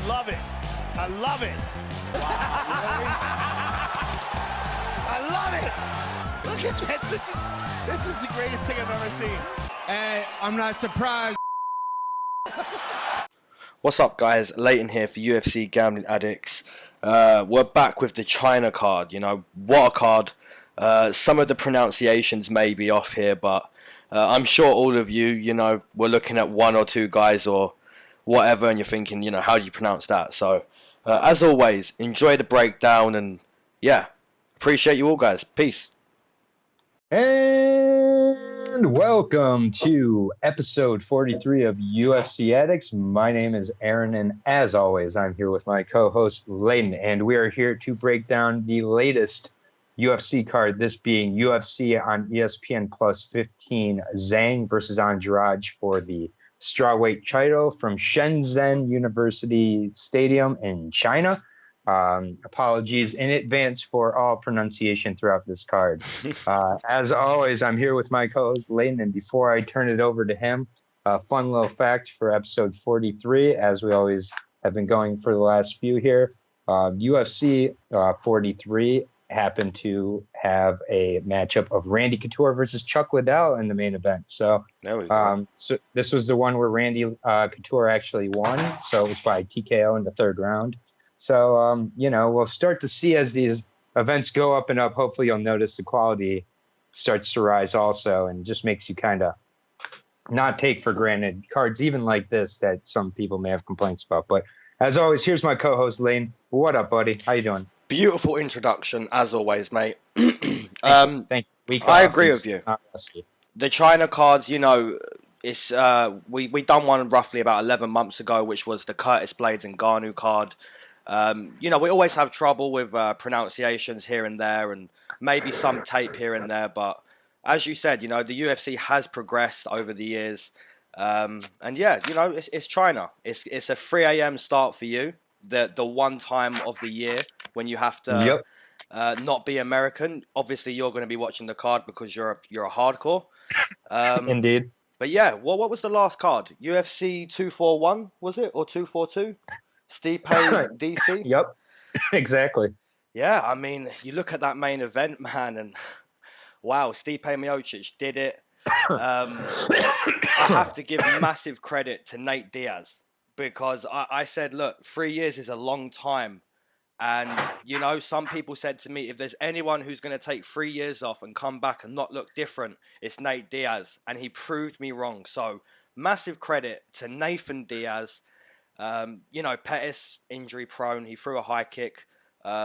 love it. I love it. I love it. Look at this. This is the greatest thing I've ever seen. Hey, I'm not surprised. What's up, guys? Leyton here for UFC Gambling Addicts. We're back with the China card. You know, what a card. Some of the pronunciations may be off here, but I'm sure all of you, you know, we're looking at one or two guys or whatever, and you're thinking, you know, how do you pronounce that? So, as always, enjoy the breakdown, and yeah, appreciate you all, guys. Peace. And welcome to episode 43 of UFC Addicts. My name is Aaron, and as always, I'm here with my co-host Leyton, and we are here to break down the latest UFC card, this being UFC on ESPN+15, Zhang versus Andrade for the strawweight title from Shenzhen University Stadium in China. Apologies in advance for all pronunciation throughout this card. As always, I'm here with my co-host Leyton, and before I turn it over to him, a fun little fact for episode 43, as we always have been going for the last few here. UFC 43 happened to have a matchup of Randy Couture versus Chuck Liddell in the main event. So, so this was the one where Randy Couture actually won. So it was by TKO in the third round. So, you know, we'll start to see as these events go up and up. Hopefully you'll notice the quality starts to rise also, and just makes you kind of not take for granted cards even like this that some people may have complaints about. But as always, here's my co-host Lane. What up, buddy? How you doing? Beautiful introduction, as always, mate. Thank you. I agree with you. The China cards, you know, it's we done one roughly about 11 months ago, which was the Curtis Blades and Ngannou card. You know, we always have trouble with pronunciations here and there, and maybe some tape here and there. But as you said, you know, the UFC has progressed over the years. And yeah, you know, it's China. It's a 3 a.m. start for you. The one time of the year when you have to not be American. Obviously, you're going to be watching the card because you're a hardcore. Indeed. But yeah, what was the last card? UFC 241, was it? Or 242? Stipe DC? Yep, exactly. Yeah, I mean, you look at that main event, man, and wow, Stipe Miocic did it. I have to give massive credit to Nate Diaz, because I said, look, 3 years is a long time. And, you know, some people said to me, if there's anyone who's going to take 3 years off and come back and not look different, it's Nate Diaz. And he proved me wrong. So, massive credit to Nathan Diaz. You know, Pettis, injury prone. He threw a high kick.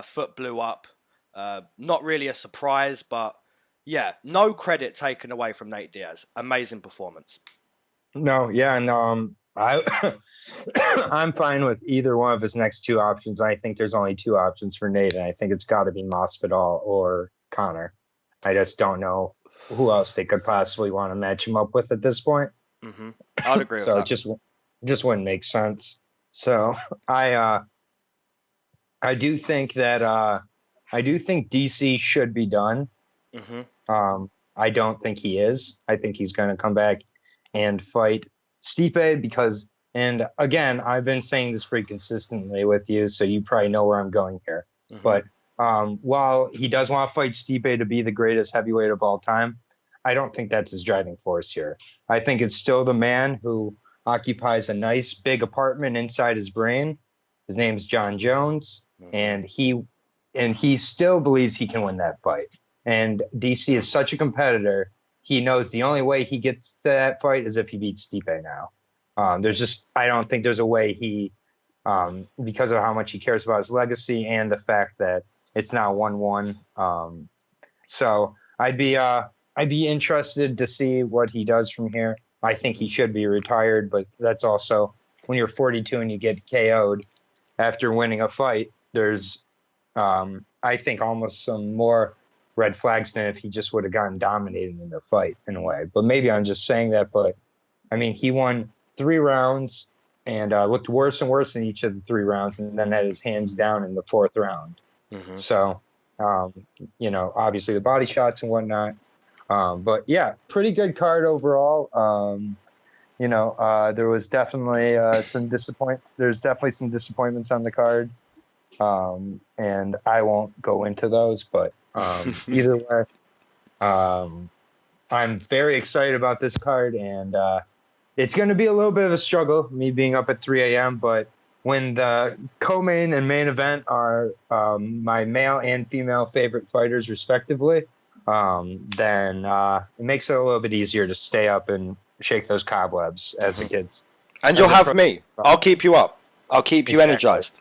Foot blew up. Not really a surprise, but yeah, no credit taken away from Nate Diaz. Amazing performance. No, yeah, and I'm fine with either one of his next two options. I think there's only two options for Nate, and I think it's got to be Masvidal or Conor. I just don't know who else they could possibly want to match him up with at this point. Mm-hmm. I'd agree with that. So just wouldn't make sense. So I do think that DC should be done. Mm-hmm. I don't think he is. I think he's going to come back and fight Stipe because, and again, I've been saying this pretty consistently with you, so you probably know where I'm going here. Mm-hmm. But while he does want to fight Stipe to be the greatest heavyweight of all time, I don't think that's his driving force here. I think it's still the man who occupies a nice big apartment inside his brain. His name's John Jones, and he still believes he can win that fight. And DC is such a competitor. He knows the only way he gets to that fight is if he beats Stipe now. I don't think there's a way he, because of how much he cares about his legacy and the fact that it's now 1-1. So I'd be interested to see what he does from here. I think he should be retired, but that's also when you're 42 and you get KO'd after winning a fight, there's, I think, almost some more red flags than if he just would have gotten dominated in the fight in a way. But maybe I'm just saying that. But I mean, he won 3 rounds and looked worse and worse in each of the 3 rounds, and then had his hands down in the 4th round. Mm-hmm. So, you know, obviously the body shots and whatnot. But yeah, pretty good card overall. there was definitely There's definitely some disappointments on the card, and I won't go into those. But either way, I'm very excited about this card, and it's going to be a little bit of a struggle, me being up at 3 a.m. But when the co-main and main event are my male and female favorite fighters, respectively, then it makes it a little bit easier to stay up and shake those cobwebs as it gets. And you'll have me. I'll keep you up. I'll keep you energized.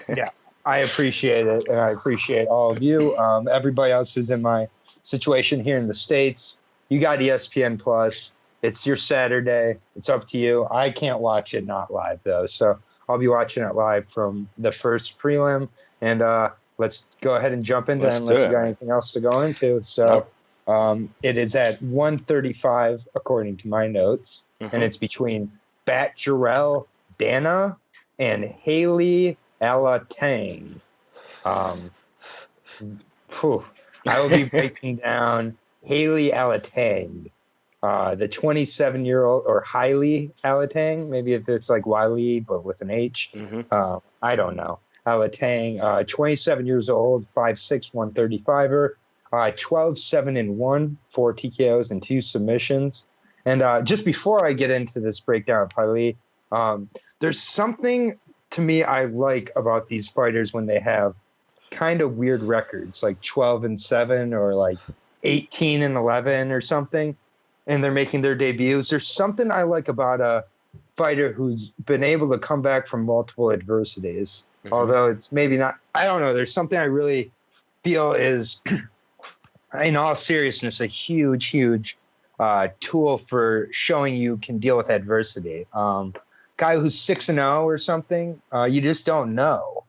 Yeah, I appreciate it, and I appreciate all of you. Everybody else who's in my situation here in the States, you got ESPN Plus. It's your Saturday. It's up to you. I can't watch it not live, though, so I'll be watching it live from the first prelim. And let's go ahead and jump into it unless you got anything else to go into. So it is at 1:35, according to my notes, and it's between Bat Jarrell Danaa and Haley Alateng. I will be breaking down Haley Alateng, the 27-year-old, or Hailey Alateng, maybe if it's like Wiley, but with an H. I don't know. Alateng, 27 years old, 5'6", 135er, 12-7-1, 4 TKOs and 2 submissions. And just before I get into this breakdown of Hailey, there's something to me I like about these fighters when they have kind of weird records, like 12-7 or like 18-11 or something, and they're making their debuts. There's something I like about a fighter who's been able to come back from multiple adversities, although it's maybe not, I don't know. There's something I really feel is, in all seriousness, a huge tool for showing you can deal with adversity. Guy who's 6-0 or something, you just don't know.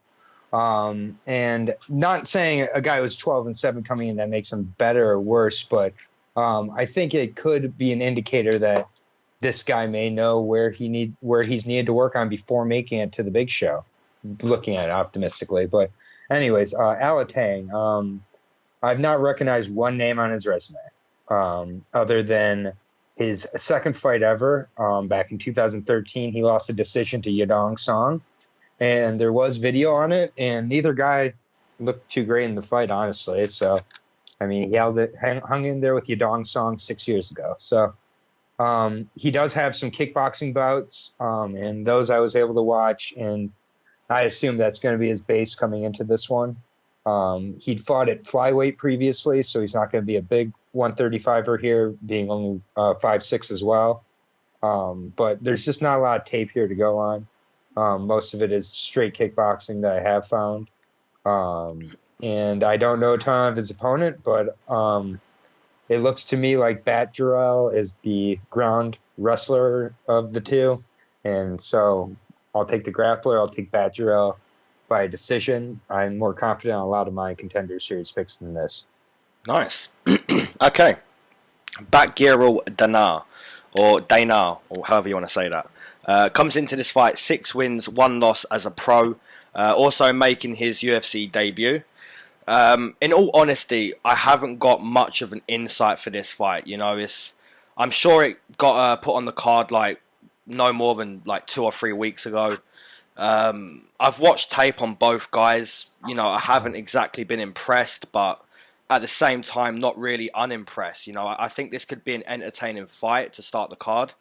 And not saying a guy who's 12-7 coming in that makes him better or worse, but I think it could be an indicator that this guy may know where he's needed to work on before making it to the big show. Looking at it optimistically, but anyways, Alateng, I've not recognized one name on his resume, other than his second fight ever. Back in 2013, he lost a decision to Yadong Song, and there was video on it, and neither guy looked too great in the fight, honestly. So, I mean, he hung in there with Yadong Song 6 years ago. So, he does have some kickboxing bouts, and those I was able to watch, and I assume that's going to be his base coming into this one. He'd fought at flyweight previously, so he's not going to be a big 135er here, being only 5'6" as well. But there's just not a lot of tape here to go on. Most of it is straight kickboxing that I have found. And I don't know a ton of his opponent, but it looks to me like Bat Jarrell is the ground wrestler of the two. And so I'll take the grappler. I'll take Bat Jarrell by decision. I'm more confident on a lot of my Contender Series picks than this. Nice. Okay. Bat Jarrell Danaa, or however you want to say that, comes into this fight 6 wins, 1 loss as a pro, also making his UFC debut. In all honesty, I haven't got much of an insight for this fight. I'm sure it got put on the card like no more than like 2 or 3 weeks ago. I've watched tape on both guys. I haven't exactly been impressed, but at the same time, not really unimpressed. I think this could be an entertaining fight to start the card.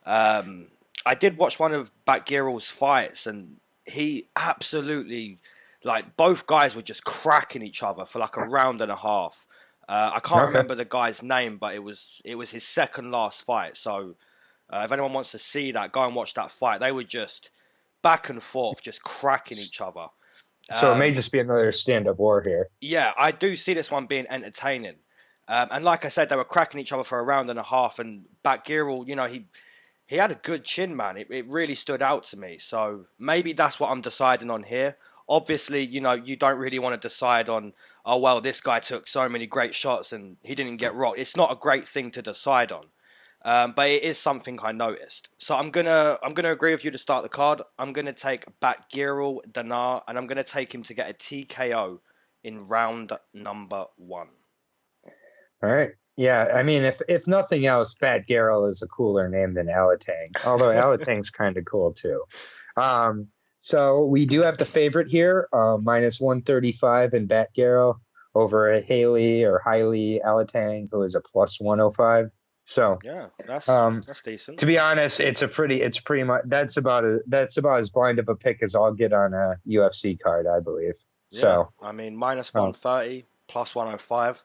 I did watch one of Bat Jarrell's fights, and he absolutely, both guys were just cracking each other for like a round and a half. I can't remember the guy's name, but it was his second last fight. So if anyone wants to see that, go and watch that fight. They were just back and forth, just cracking each other. So it may just be another stand-up war here. Yeah, I do see this one being entertaining. And like I said, they were cracking each other for a round and a half. And Bat Jarrell, he had a good chin, man. It really stood out to me. So maybe that's what I'm deciding on here. Obviously, you don't really want to decide on, oh, well, this guy took so many great shots and he didn't get rocked. It's not a great thing to decide on. But it is something I noticed. So I'm gonna agree with you to start the card. I'm gonna take Bat Jarrell Danaa, and I'm gonna take him to get a TKO in round number 1. All right. Yeah, I mean, if nothing else, Bat Garrel is a cooler name than Alateng. Although Alateng's kind of cool too. So we do have the favorite here, minus 135 in Bat Garrel over Haley or Hailey Alateng, who is a plus 105. So Yeah, that's decent. to be honest, it's pretty much that's about as blind of a pick as I'll get on a UFC card, I believe. So Yeah, I mean, minus 130, plus 105.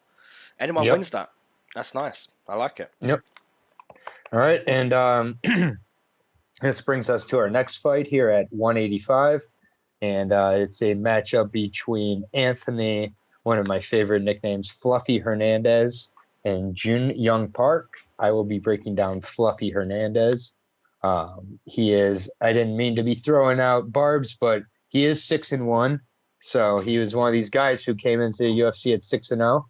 Anyone yep. wins that. That's nice. I like it. Yep. All right, and this brings us to our next fight here at 185, and it's a matchup between Anthony, one of my favorite nicknames, Fluffy Hernandez, and Jun Park. I will be breaking down Fluffy Hernandez. He is, I didn't mean to be throwing out barbs, but he is 6-1. So he was one of these guys who came into the UFC at 6-0.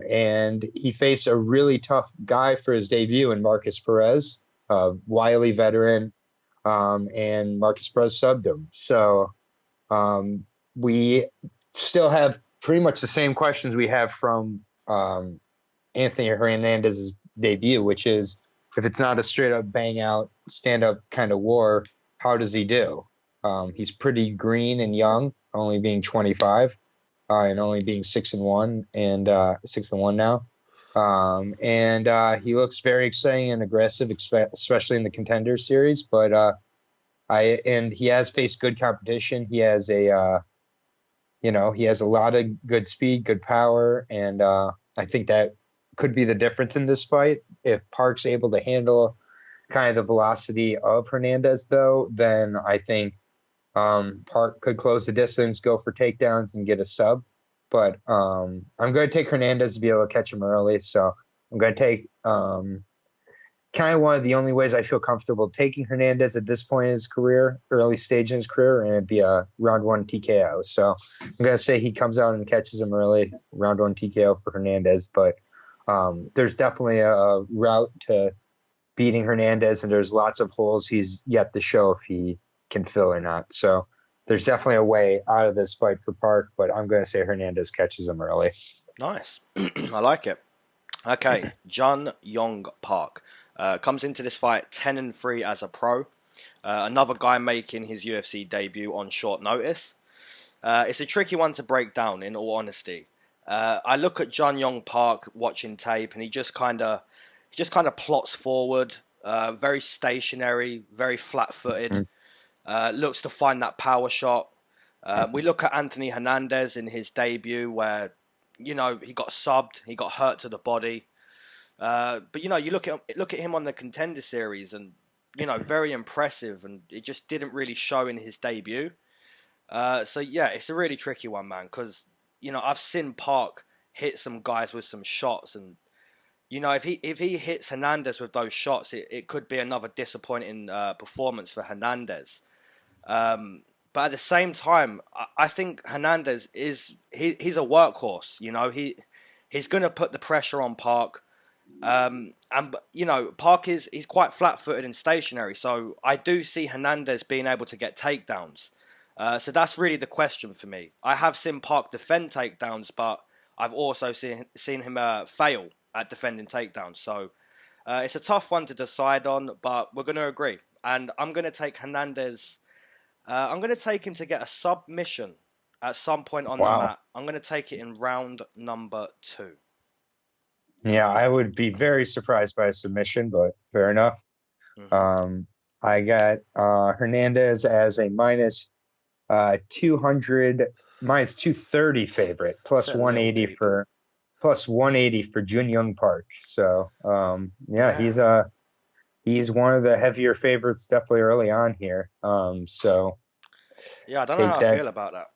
And he faced a really tough guy for his debut in Marcus Perez, a wily veteran, and Marcus Perez subbed him. So we still have pretty much the same questions we have from Anthony Hernandez's debut, which is, if it's not a straight up bang out stand up kind of war, how does he do? He's pretty green and young, only being 25, and only being 6-1 and 6-1 now. And he looks very exciting and aggressive, especially in the Contender Series. But he has faced good competition. He has he has a lot of good speed, good power, and I think that could be the difference in this fight. If Park's able to handle kind of the velocity of Hernandez, though, then I think Park could close the distance, go for takedowns, and get a sub. But I'm going to take Hernandez to be able to catch him early. So I'm going to take kind of one of the only ways I feel comfortable taking Hernandez at this point in his career, early stage in his career, and it'd be a round 1 TKO. So I'm going to say he comes out and catches him early, round 1 TKO for Hernandez. But there's definitely a route to beating Hernandez, and there's lots of holes he's yet to show if he can fill or not. So there's definitely a way out of this fight for Park, but I'm going to say Hernandez catches him early. Nice. I like it. Okay, Jung Park comes into this fight 10-3 as a pro. Another guy making his UFC debut on short notice. It's a tricky one to break down, in all honesty. I look at Jung Park watching tape, and he just kind of plots forward, very stationary, very flat-footed. Looks to find that power shot. We look at Anthony Hernandez in his debut, where he got subbed, he got hurt to the body. But you look at him on the Contender Series, and very impressive, and it just didn't really show in his debut. So yeah, it's a really tricky one, man, because I've seen Park hit some guys with some shots, and if he hits Hernandez with those shots, it could be another disappointing performance for Hernandez. But at the same time, I think Hernandez he's a workhorse. He's going to put the pressure on Park. And Park he's quite flat-footed and stationary, so I do see Hernandez being able to get takedowns. So that's really the question for me. I have seen Park defend takedowns, but I've also seen him fail at defending takedowns. So it's a tough one to decide on, but we're going to agree. And I'm going to take Hernandez. I'm going to take him to get a submission at some point on the mat. I'm going to take it in round number 2. Yeah, I would be very surprised by a submission, but fair enough. Mm-hmm. I got Hernandez as a minus 230 favorite, plus 180 for Jun Park. So he's one of the heavier favorites, definitely early on here. So yeah, I don't know how I feel about that.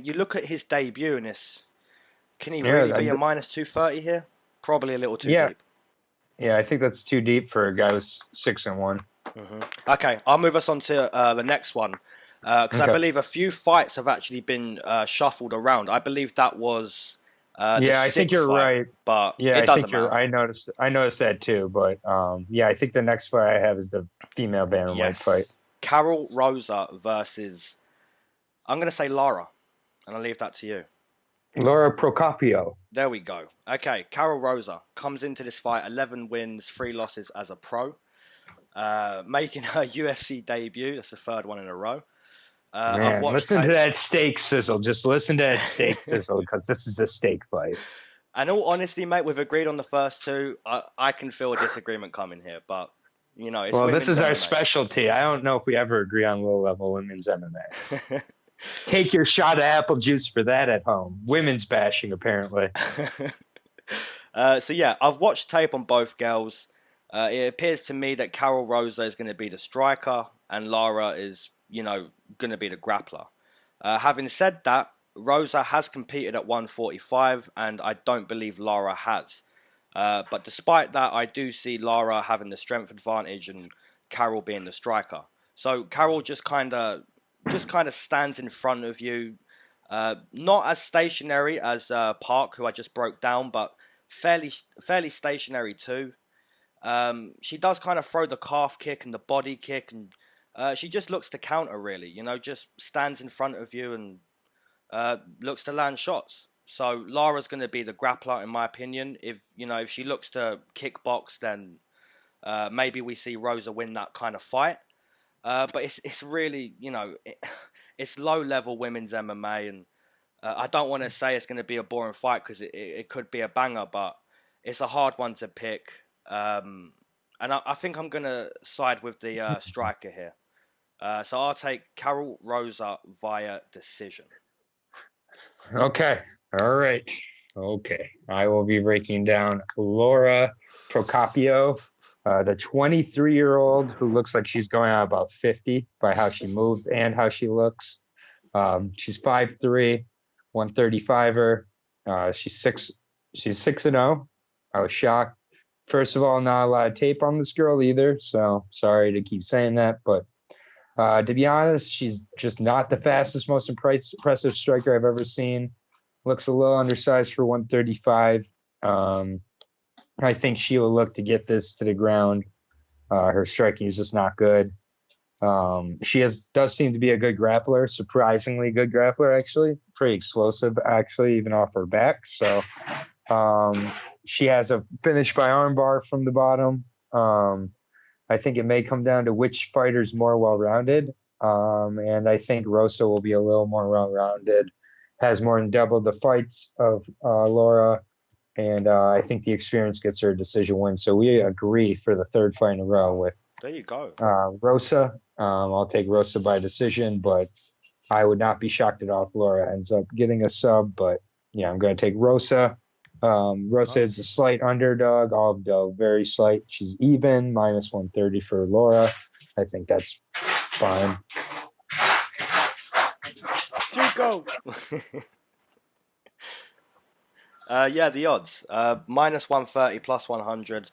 You look at his debut, and can he really be a minus 230 here? Probably a little too deep. Yeah, I think that's too deep for a guy who's 6-1. Mm-hmm. Okay, I'll move us on to the next one, because I believe a few fights have actually been shuffled around. I believe that was I think you're right, but it doesn't matter. I noticed that too, but I think the next fight I have is the female bantamweight fight. Carol Rosa versus, I'm going to say Lara, and I'll leave that to you. Laura Procopio. There we go. Okay, Carol Rosa comes into this fight 11 wins, 3 losses as a pro, making her UFC debut. That's the third one in a row. I've Man, watched listen to that steak sizzle. Just listen to that steak sizzle because this is a steak fight. And all honesty, mate, we've agreed on the first two. I can feel a disagreement coming here, but you know, it's well, this is MMA. our specialty. I don't know if we ever agree on low-level women's MMA. Take your shot of apple juice for that at home. Women's bashing, apparently. So yeah, I've watched tape on both girls. It appears to me that Carol Rosa is going to be the striker, and Lara is, you know, going to be the grappler. Having said that, Rosa has competed at 145, and I don't believe Lara has. But despite that, I do see Lara having the strength advantage and Carol being the striker. So Carol just kind of stands in front of you, not as stationary as Park, who I just broke down, but fairly stationary too. She does kind of throw the calf kick and the body kick, and she just looks to counter, really. You know, just stands in front of you and looks to land shots. So Lara's going to be the grappler, in my opinion. If she looks to kickbox, then maybe we see Rosa win that kind of fight. But it's really, it's low level women's MMA, and I don't want to say it's going to be a boring fight because it could be a banger, but it's a hard one to pick. And I think I'm going to side with the striker here. So I'll take Carol Rosa via decision. Okay. All right. Okay. I will be breaking down Laura Procopio, the 23-year-old who looks like she's going on about 50 by how she moves and how she looks. She's 5'3", 135er. She's 6-0. I was shocked. First of all, not a lot of tape on this girl either, so sorry to keep saying that, but to be honest, she's just not the fastest, most impressive striker I've ever seen. Looks a little undersized for 135. I think she will look to get this to the ground. Her striking is just not good. She does seem to be a good grappler, surprisingly good grappler, actually. Pretty explosive, actually, even off her back. So she has a finish by armbar from the bottom. I think it may come down to which fighter's more well-rounded. And I think Rosa will be a little more well-rounded, has more than double the fights of Laura. And I think the experience gets her a decision win. So we agree for the third fight in a row with there you go. Rosa. I'll take Rosa by decision, but I would not be shocked at all if Laura ends up getting a sub. But yeah, I'm going to take Rosa. Rosa is a slight underdog, although very slight. She's even, minus 130 for Laura. I think that's fine. Go. Yeah, the odds. Minus 130, plus 100.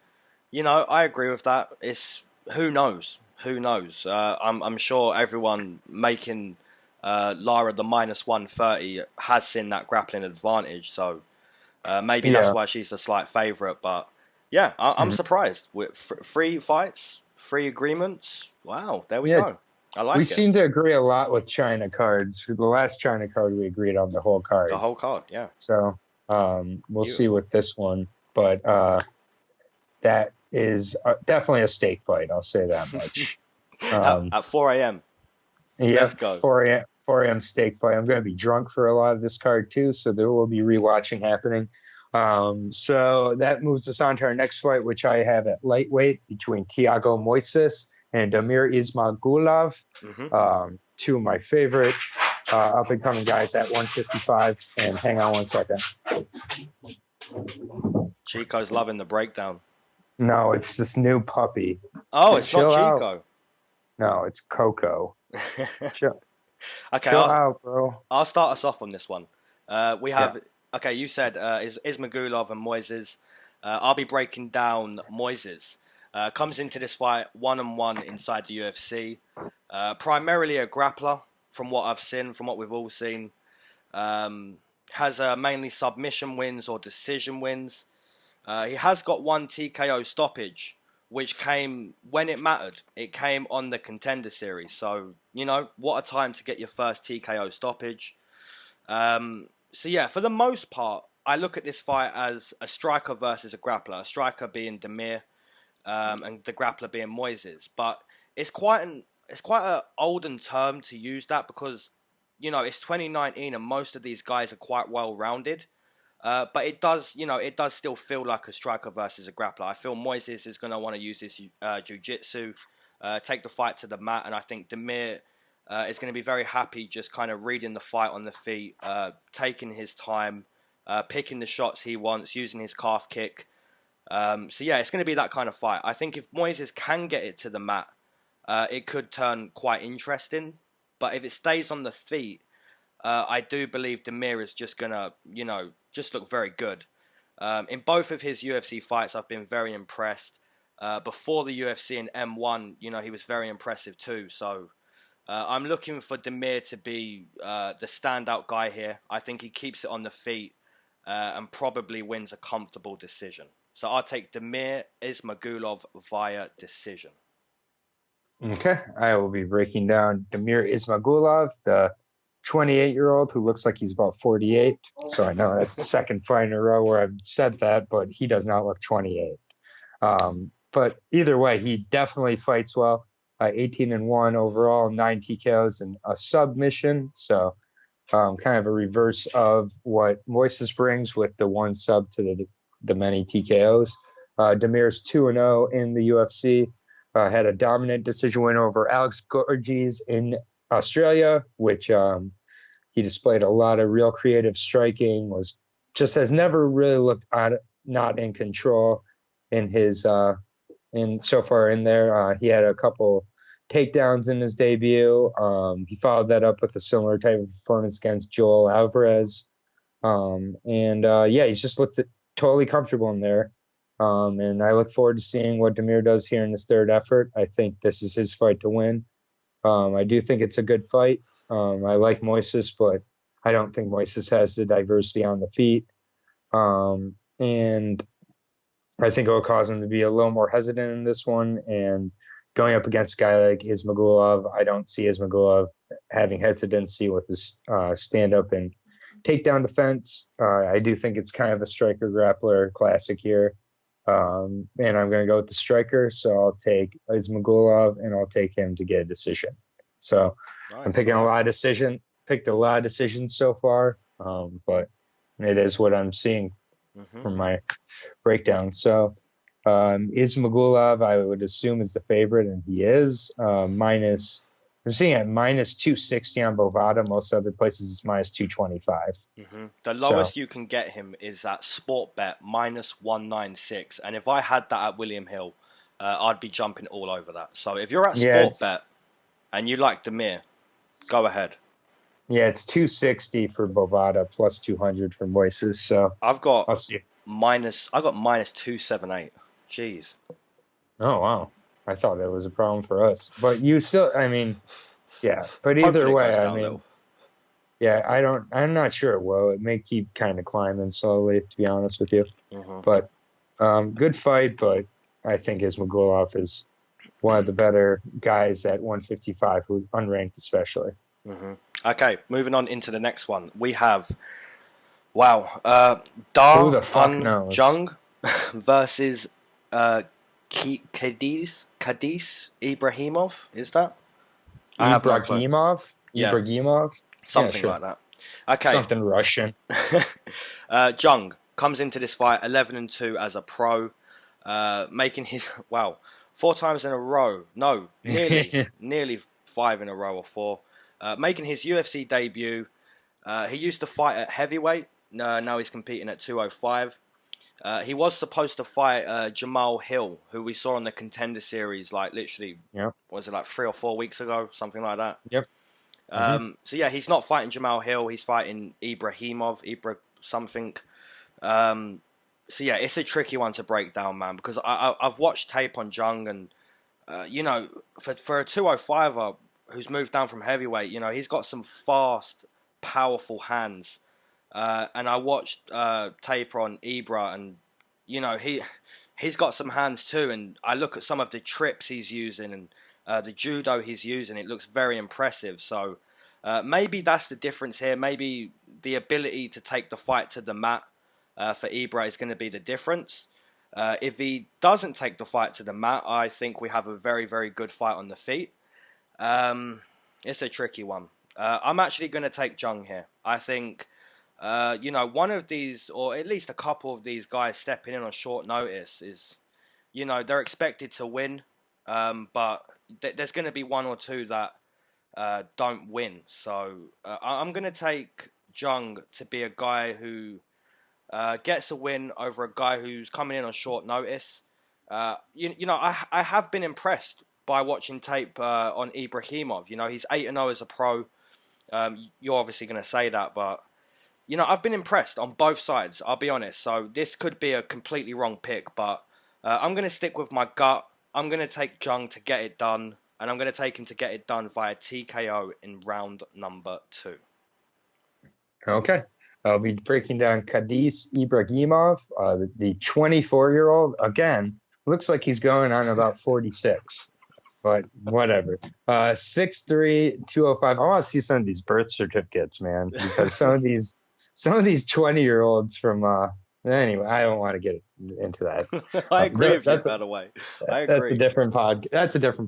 I agree with that. It's who knows? Who knows? I'm sure everyone making Lara the minus 130 has seen that grappling advantage, so maybe that's why she's the slight favourite. But yeah, I'm surprised. With 3 fights, 3 agreements. Wow, there we go. I like it. We seem to agree a lot with China cards. The last China card, we agreed on the whole card. The whole card, yeah. So we'll see with this one. But that is definitely a steak fight. I'll say that much. At 4 a.m. Yeah, let's go. 4 a.m. steak fight. I'm going to be drunk for a lot of this card too, so there will be rewatching happening. So that moves us on to our next fight, which I have at lightweight between Thiago Moises and Damir Ismagulov. Two of my favorite up-and-coming guys at 155. And hang on one second. Chico's loving the breakdown. No, it's this new puppy. Oh, it's Chill not out. Chico. No, it's Coco. Chill Okay, out, bro. I'll start us off on this one. We have, okay, you said Ismagulov and Moises. I'll be breaking down Moises. Comes into this fight 1-1 inside the UFC. Primarily a grappler, from what I've seen, from what we've all seen. Has mainly submission wins or decision wins. He has got 1 TKO stoppage, which came when it mattered. It came on the Contender Series. So, what a time to get your first TKO stoppage. So yeah, for the most part, I look at this fight as a striker versus a grappler. A striker being Damir, and the grappler being Moises. But it's quite a olden term to use that because it's 2019 and most of these guys are quite well rounded. But it does still feel like a striker versus a grappler. I feel Moises is going to want to use his jiu-jitsu, take the fight to the mat, and I think Damir is going to be very happy just kind of reading the fight on the feet, taking his time, picking the shots he wants, using his calf kick. So yeah, it's going to be that kind of fight. I think if Moises can get it to the mat, it could turn quite interesting. But if it stays on the feet, I do believe Damir is just going to, just look very good. In both of his UFC fights, I've been very impressed. Before the UFC in M1, he was very impressive too. So I'm looking for Damir to be the standout guy here. I think he keeps it on the feet and probably wins a comfortable decision. So I'll take Damir Ismagulov via decision. Okay, I will be breaking down Damir Ismagulov, the 28-year-old who looks like he's about 48. So I know that's the second fight in a row where I've said that, but he does not look 28. But either way, he definitely fights well. 18-1 overall, 9 TKOs and a submission. So kind of a reverse of what Moises brings with the one sub to the many TKOs. Damir's 2-0 in the UFC. Had a dominant decision win over Alex Gorges in Australia, which he displayed a lot of real creative striking, has never really looked not in control in his so far in there. He had a couple takedowns in his debut. He followed that up with a similar type of performance against Joel Alvarez. He's just looked totally comfortable in there. And I look forward to seeing what Damir does here in his third effort. I think this is his fight to win. I do think it's a good fight. I like Moises, but I don't think Moises has the diversity on the feet. And I think it will cause him to be a little more hesitant in this one. And going up against a guy like Ismagulov, I don't see Ismagulov having hesitancy with his stand-up and takedown defense. I do think it's kind of a striker-grappler classic here. And I'm going to go with the striker, so I'll take Ismagulov, and I'll take him to get a decision. So nice. I'm picking picked a lot of decisions so far, but it is what I'm seeing from my breakdown. So Ismagulov, I would assume, is the favorite, and he is. I'm seeing at minus 260 on Bovada. Most other places it's minus 225. The lowest you can get him is at Sportbet minus 196. And if I had that at William Hill, I'd be jumping all over that. So if you're at Sportbet and you like Damir, go ahead. Yeah, it's 260 for Bovada, plus 200 for Moises. So I'll see. I got minus 278. Jeez. Oh wow. I thought that was a problem for us, but you still, but either way, I'm not sure it will. It may keep kind of climbing slowly, to be honest with you. But good fight, but I think Ismagulov is one of the better guys at 155, who's unranked especially. Okay, moving on into the next one. We have, Jung versus Cadiz Ibragimov, is that? Ibragimov? Yeah. Ibragimov? Something like that. Okay. Something Russian. Jung comes into this fight 11-2 as a pro, making his 4 times in a row. No, nearly 5 in a row or 4. Making his UFC debut. He used to fight at heavyweight. Now he's competing at 205. He was supposed to fight Jamal Hill, who we saw on the Contender Series, literally, was it 3 or 4 weeks ago, something like that? Yep. So yeah, he's not fighting Jamal Hill. He's fighting Ibragimov, something. So yeah, it's a tricky one to break down, man, because I've watched tape on Jung, and for a 205er who's moved down from heavyweight, he's got some fast, powerful hands. And I watched tape on Ibra, and he's got some hands too. And I look at some of the trips he's using and the judo he's using. It looks very impressive. So Maybe that's the difference here. Maybe the ability to take the fight to the mat for Ibra is going to be the difference. If he doesn't take the fight to the mat, I think we have a very, very good fight on the feet. It's a tricky one. I'm actually going to take Jung here. I think, one of these, or at least a couple of these guys stepping in on short notice is, they're expected to win, but there's going to be one or two that don't win. So I'm going to take Jung to be a guy who gets a win over a guy who's coming in on short notice. I have been impressed by watching tape on Ibragimov. He's 8-0 as a pro. You're obviously going to say that, but I've been impressed on both sides, I'll be honest. So this could be a completely wrong pick, but I'm going to stick with my gut. I'm going to take Jung to get it done, and I'm going to take him to get it done via TKO in round number 2. Okay. I'll be breaking down Khadis Ibragimov, the 24-year-old. Again, looks like he's going on about 46, but whatever. 6'3", 205. I want to see some of these birth certificates, man, because some of these 20-year-olds from anyway, I don't want to get into that. I agree with you, by the way. I agree. That's a different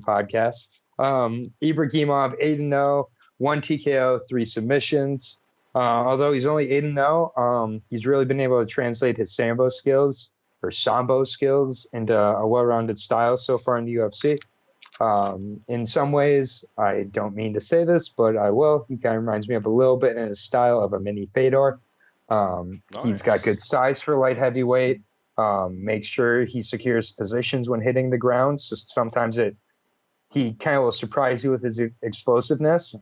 podcast. Ibragimov 8-0, 1 TKO, 3 submissions. Although he's only 8-0, he's really been able to translate his sambo skills into a well-rounded style so far in the UFC. In some ways, I don't mean to say this, but I will. He kind of reminds me of a little bit in his style of a mini Fedor. Nice. He's got good size for light heavyweight. Makes sure he secures positions when hitting the ground. So sometimes he kind of will surprise you with his explosiveness.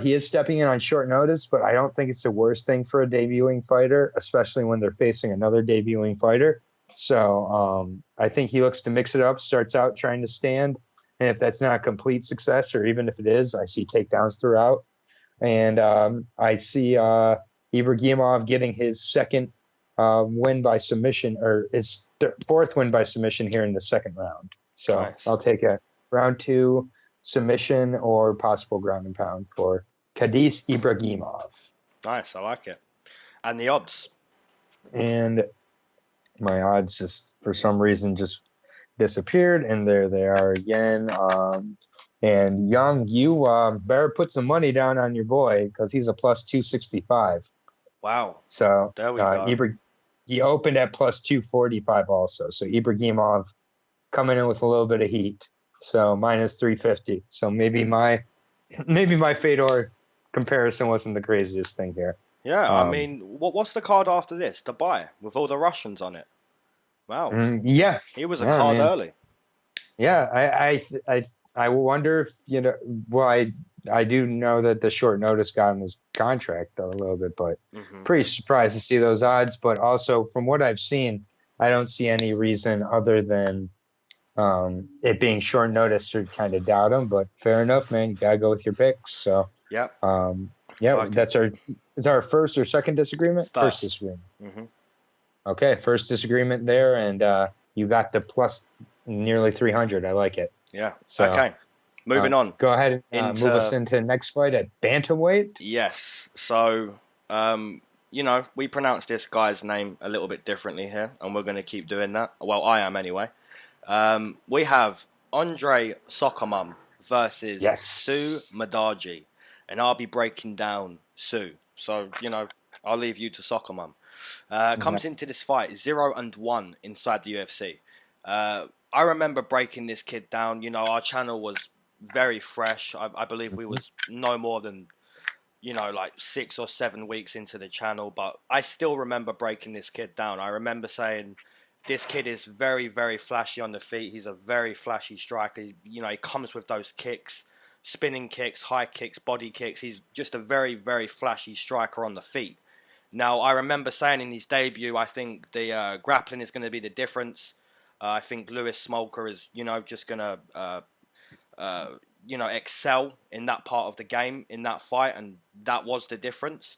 He is stepping in on short notice, but I don't think it's the worst thing for a debuting fighter, especially when they're facing another debuting fighter. So I think he looks to mix it up, starts out trying to stand. And if that's not a complete success, or even if it is, I see takedowns throughout. And I see Ibragimov getting his second win by submission, or his fourth win by submission here in the second round. So nice. I'll take a round 2 submission or possible ground and pound for Khadis Ibragimov. Nice, I like it. And the odds? And my odds just, for some reason, just disappeared, and there they are again. And Jung, you better put some money down on your boy, because he's a plus 265. Wow. So there we go. He opened at plus 245 also. So Ibragimov coming in with a little bit of heat. So minus 350. So maybe my Fedor comparison wasn't the craziest thing here. Yeah, I mean, what's the card after this? To buy with all the Russians on it. Wow. Yeah, he was a card early. Yeah, I wonder if Well, I do know that the short notice got him his contract though a little bit, but pretty surprised to see those odds. But also from what I've seen, I don't see any reason other than it being short notice to kind of doubt him. But fair enough, man. You gotta go with your picks. So that's our first or second disagreement. First disagreement. Okay, first disagreement there, and you got the plus nearly 300. I like it. Yeah. So, okay. Moving on. Go ahead and move us into the next fight at bantamweight. Yes. So, we pronounce this guy's name a little bit differently here, and we're going to keep doing that. Well, I am anyway. We have Andrade Soukhamthath versus Su Mudaerji, and I'll be breaking down Su. So, I'll leave you to Soukhamthath. Comes into this fight 0-1 inside the UFC. I remember breaking this kid down. Our channel was very fresh. I believe we was no more than, like 6 or 7 weeks into the channel. But I still remember breaking this kid down. I remember saying, this kid is very, very flashy on the feet. He's a very flashy striker. He comes with those kicks, spinning kicks, high kicks, body kicks. He's just a very, very flashy striker on the feet. Now, I remember saying in his debut, I think the grappling is going to be the difference. I think Lewis Smolka is, just going to, excel in that part of the game, in that fight, and that was the difference.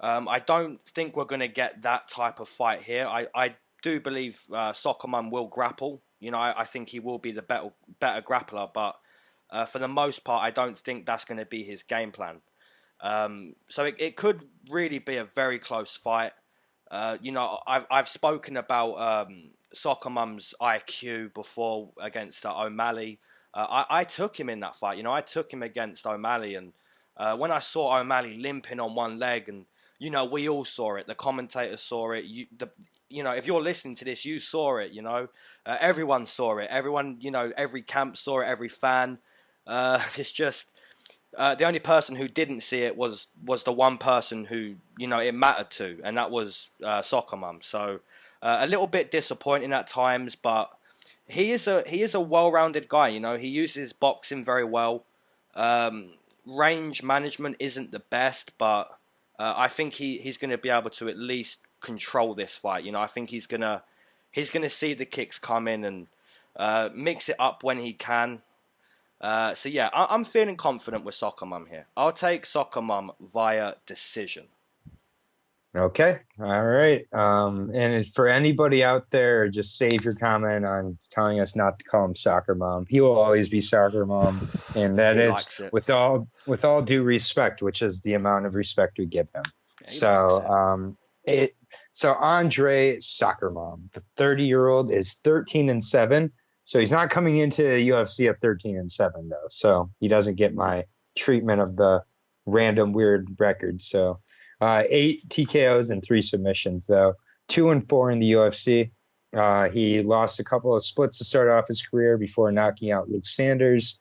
I don't think we're going to get that type of fight here. I do believe Soukhamthath will grapple. I think he will be the better grappler, but for the most part, I don't think that's going to be his game plan. So it could really be a very close fight. You know, I've spoken about Soccer Mum's IQ before against O'Malley. I took him in that fight. You know, I took him against O'Malley, and when I saw O'Malley limping on one leg, and you know, we all saw it. The commentators saw it. You know, if you're listening to this, you saw it. You know, everyone saw it. Everyone, you know, every camp saw it. Every fan. It's just the only person who didn't see it was the one person who, you know, it mattered to, and that was Soccer Mum. So a little bit disappointing at times, but he is a well-rounded guy. You know, he uses boxing very well. Range management isn't the best, but I think he's going to be able to at least control this fight. You know, I think he's gonna see the kicks come in and mix it up when he can. So yeah, I'm feeling confident with Soccer Mum here. I'll take Soccer Mum via decision. Okay. All right. And for anybody out there, just save your comment on telling us not to call him Soccer Mom. He will always be Soccer Mom, and that is with all due respect, which is the amount of respect we give him. Yeah, so Andre Soccer Mom, the 30-year-old, is 13-7. So he's not coming into UFC at 13-7 though. So he doesn't get my treatment of the random weird record. So 8 TKOs and 3 submissions, though. 2-4 in the UFC. He lost a couple of splits to start off his career before knocking out Luke Sanders.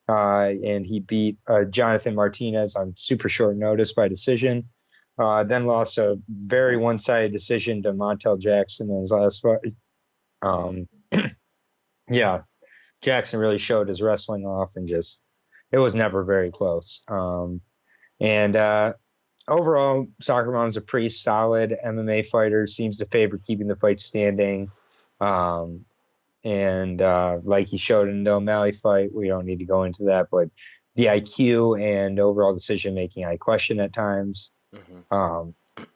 And he beat Jonathan Martinez on super short notice by decision. Then lost a very one-sided decision to Montel Jackson in his last fight. Yeah, Jackson really showed his wrestling off, and just it was never very close. Overall, Soccer Mom's a pretty solid MMA fighter. Seems to favor keeping the fight standing. Like he showed in the O'Malley fight, we don't need to go into that, but the IQ and overall decision making, I question at times. Mm-hmm.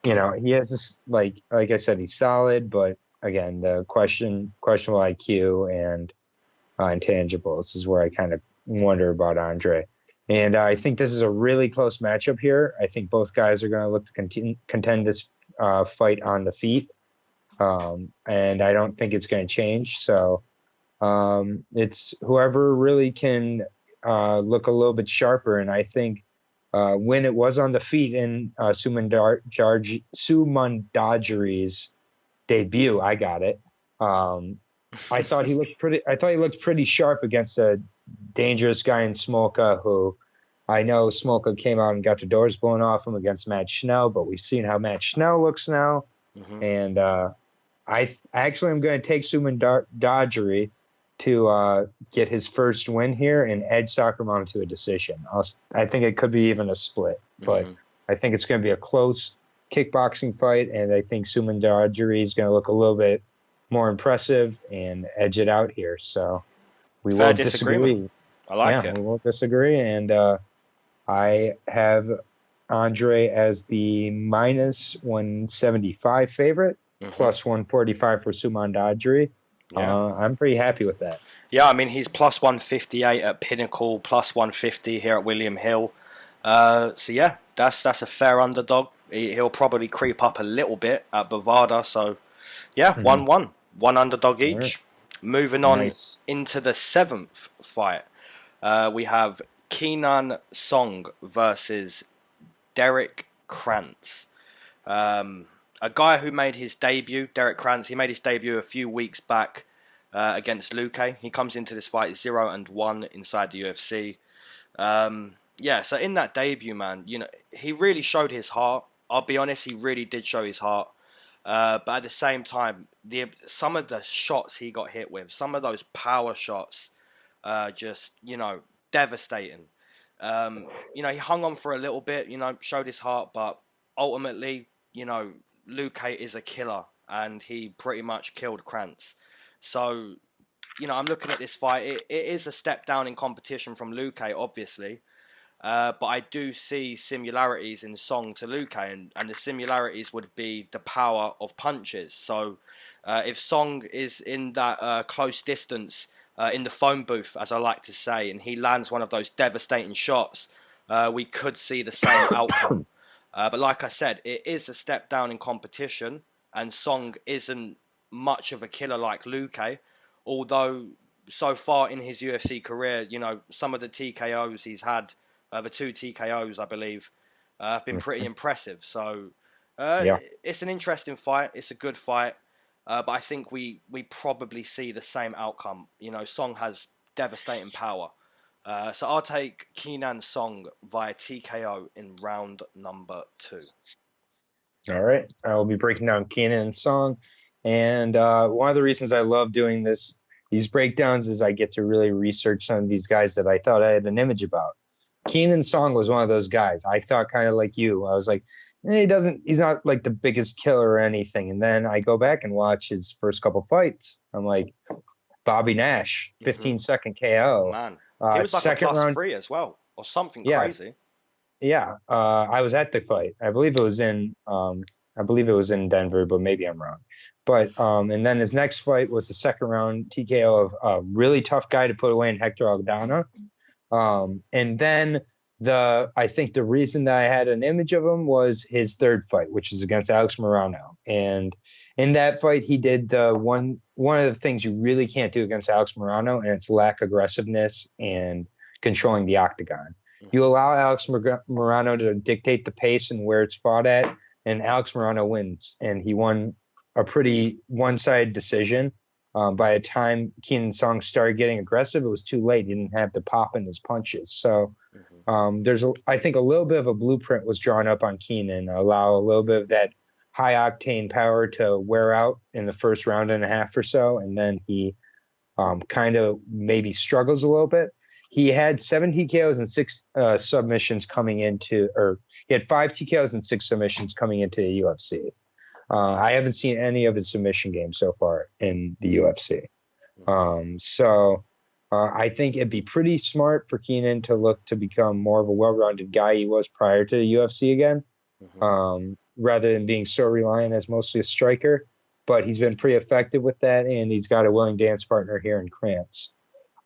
You know, he has this, like I said, he's solid, but again, the questionable IQ and intangibles is where I kind of wonder about Andre. And I think this is a really close matchup here. I think both guys are going to look to contend this fight on the feet. And I don't think it's going to change. So it's whoever really can look a little bit sharper. And I think when it was on the feet in Su Mudaerji's debut, I got it. I thought he looked pretty sharp against a dangerous guy in Smolka, who I know Smolka came out and got the doors blown off him against Matt Schnell, but we've seen how Matt Schnell looks now. Mm-hmm. And I actually am going to take Su Mudaerji to get his first win here and edge Soccer Mom to a decision. I think it could be even a split, but I think it's going to be a close kickboxing fight, and I think Su Mudaerji is going to look a little bit more impressive and edge it out here. So we will disagree. I like it. We will disagree, and I have Andre as the minus 175 favorite, plus 145 for Su Mudaerji. Yeah. I'm pretty happy with that. Yeah, I mean, he's plus 158 at Pinnacle, plus 150 here at William Hill. So yeah, that's a fair underdog. He'll probably creep up a little bit at Bovada. So yeah, 1-1. One underdog each. Right. Moving on into the 7th fight. We have Kenan Song versus Derek Krantz. A guy who made his debut, Derek Krantz, he made his debut a few weeks back against Luque. He comes into this fight 0-1 inside the UFC. Yeah, so in that debut, man, you know, he really showed his heart. I'll be honest, he really did show his heart. But at the same time, some of the shots he got hit with, some of those power shots, just, you know, devastating. You know, he hung on for a little bit, you know, showed his heart, but ultimately, you know, Luque is a killer, and he pretty much killed Krantz. So, you know, I'm looking at this fight. It is a step down in competition from Luque, obviously. But I do see similarities in Song to Luque, and the similarities would be the power of punches. So if Song is in that close distance in the phone booth, as I like to say, and he lands one of those devastating shots, we could see the same outcome. But like I said, it is a step down in competition, and Song isn't much of a killer like Luque, although so far in his UFC career, you know, some of the TKOs he's had, the 2 TKOs, I believe, have been pretty impressive. So it's an interesting fight. It's a good fight. But I think we probably see the same outcome. You know, Song has devastating power. So I'll take Kenan Song via TKO in round number 2. All right. I will be breaking down Kenan Song. And one of the reasons I love doing these breakdowns is I get to really research some of these guys that I thought I had an image about. Kenan Song was one of those guys. I thought kind of like you. I was like, he's not like the biggest killer or anything. And then I go back and watch his first couple fights. I'm like, Bobby Nash, 15-second KO. Man, he was like a +3 as well, or something crazy. Yeah, I was at the fight. I believe it was in Denver, but maybe I'm wrong. But and then his next fight was the second round TKO of a really tough guy to put away in Hector Aldana. And then I think the reason that I had an image of him was his third fight, which is against Alex Morano. And in that fight, he did the one of the things you really can't do against Alex Morano, and it's lack aggressiveness and controlling the octagon. You allow Alex Morano to dictate the pace and where it's fought at, and Alex Morano wins. And he won a pretty one-sided decision. By the time Kenan Song started getting aggressive, it was too late. He didn't have the pop in his punches. So I think a little bit of a blueprint was drawn up on Kenan, allow a little bit of that high-octane power to wear out in the first round and a half or so, and then he kind of maybe struggles a little bit. He had 7 TKOs and 6 submissions coming into, or he had 5 TKOs and 6 submissions coming into the UFC. I haven't seen any of his submission games so far in the UFC. So I think it'd be pretty smart for Kenan to look to become more of a well-rounded guy he was prior to the UFC again, rather than being so reliant as mostly a striker. But he's been pretty effective with that, and he's got a willing dance partner here in Krantz.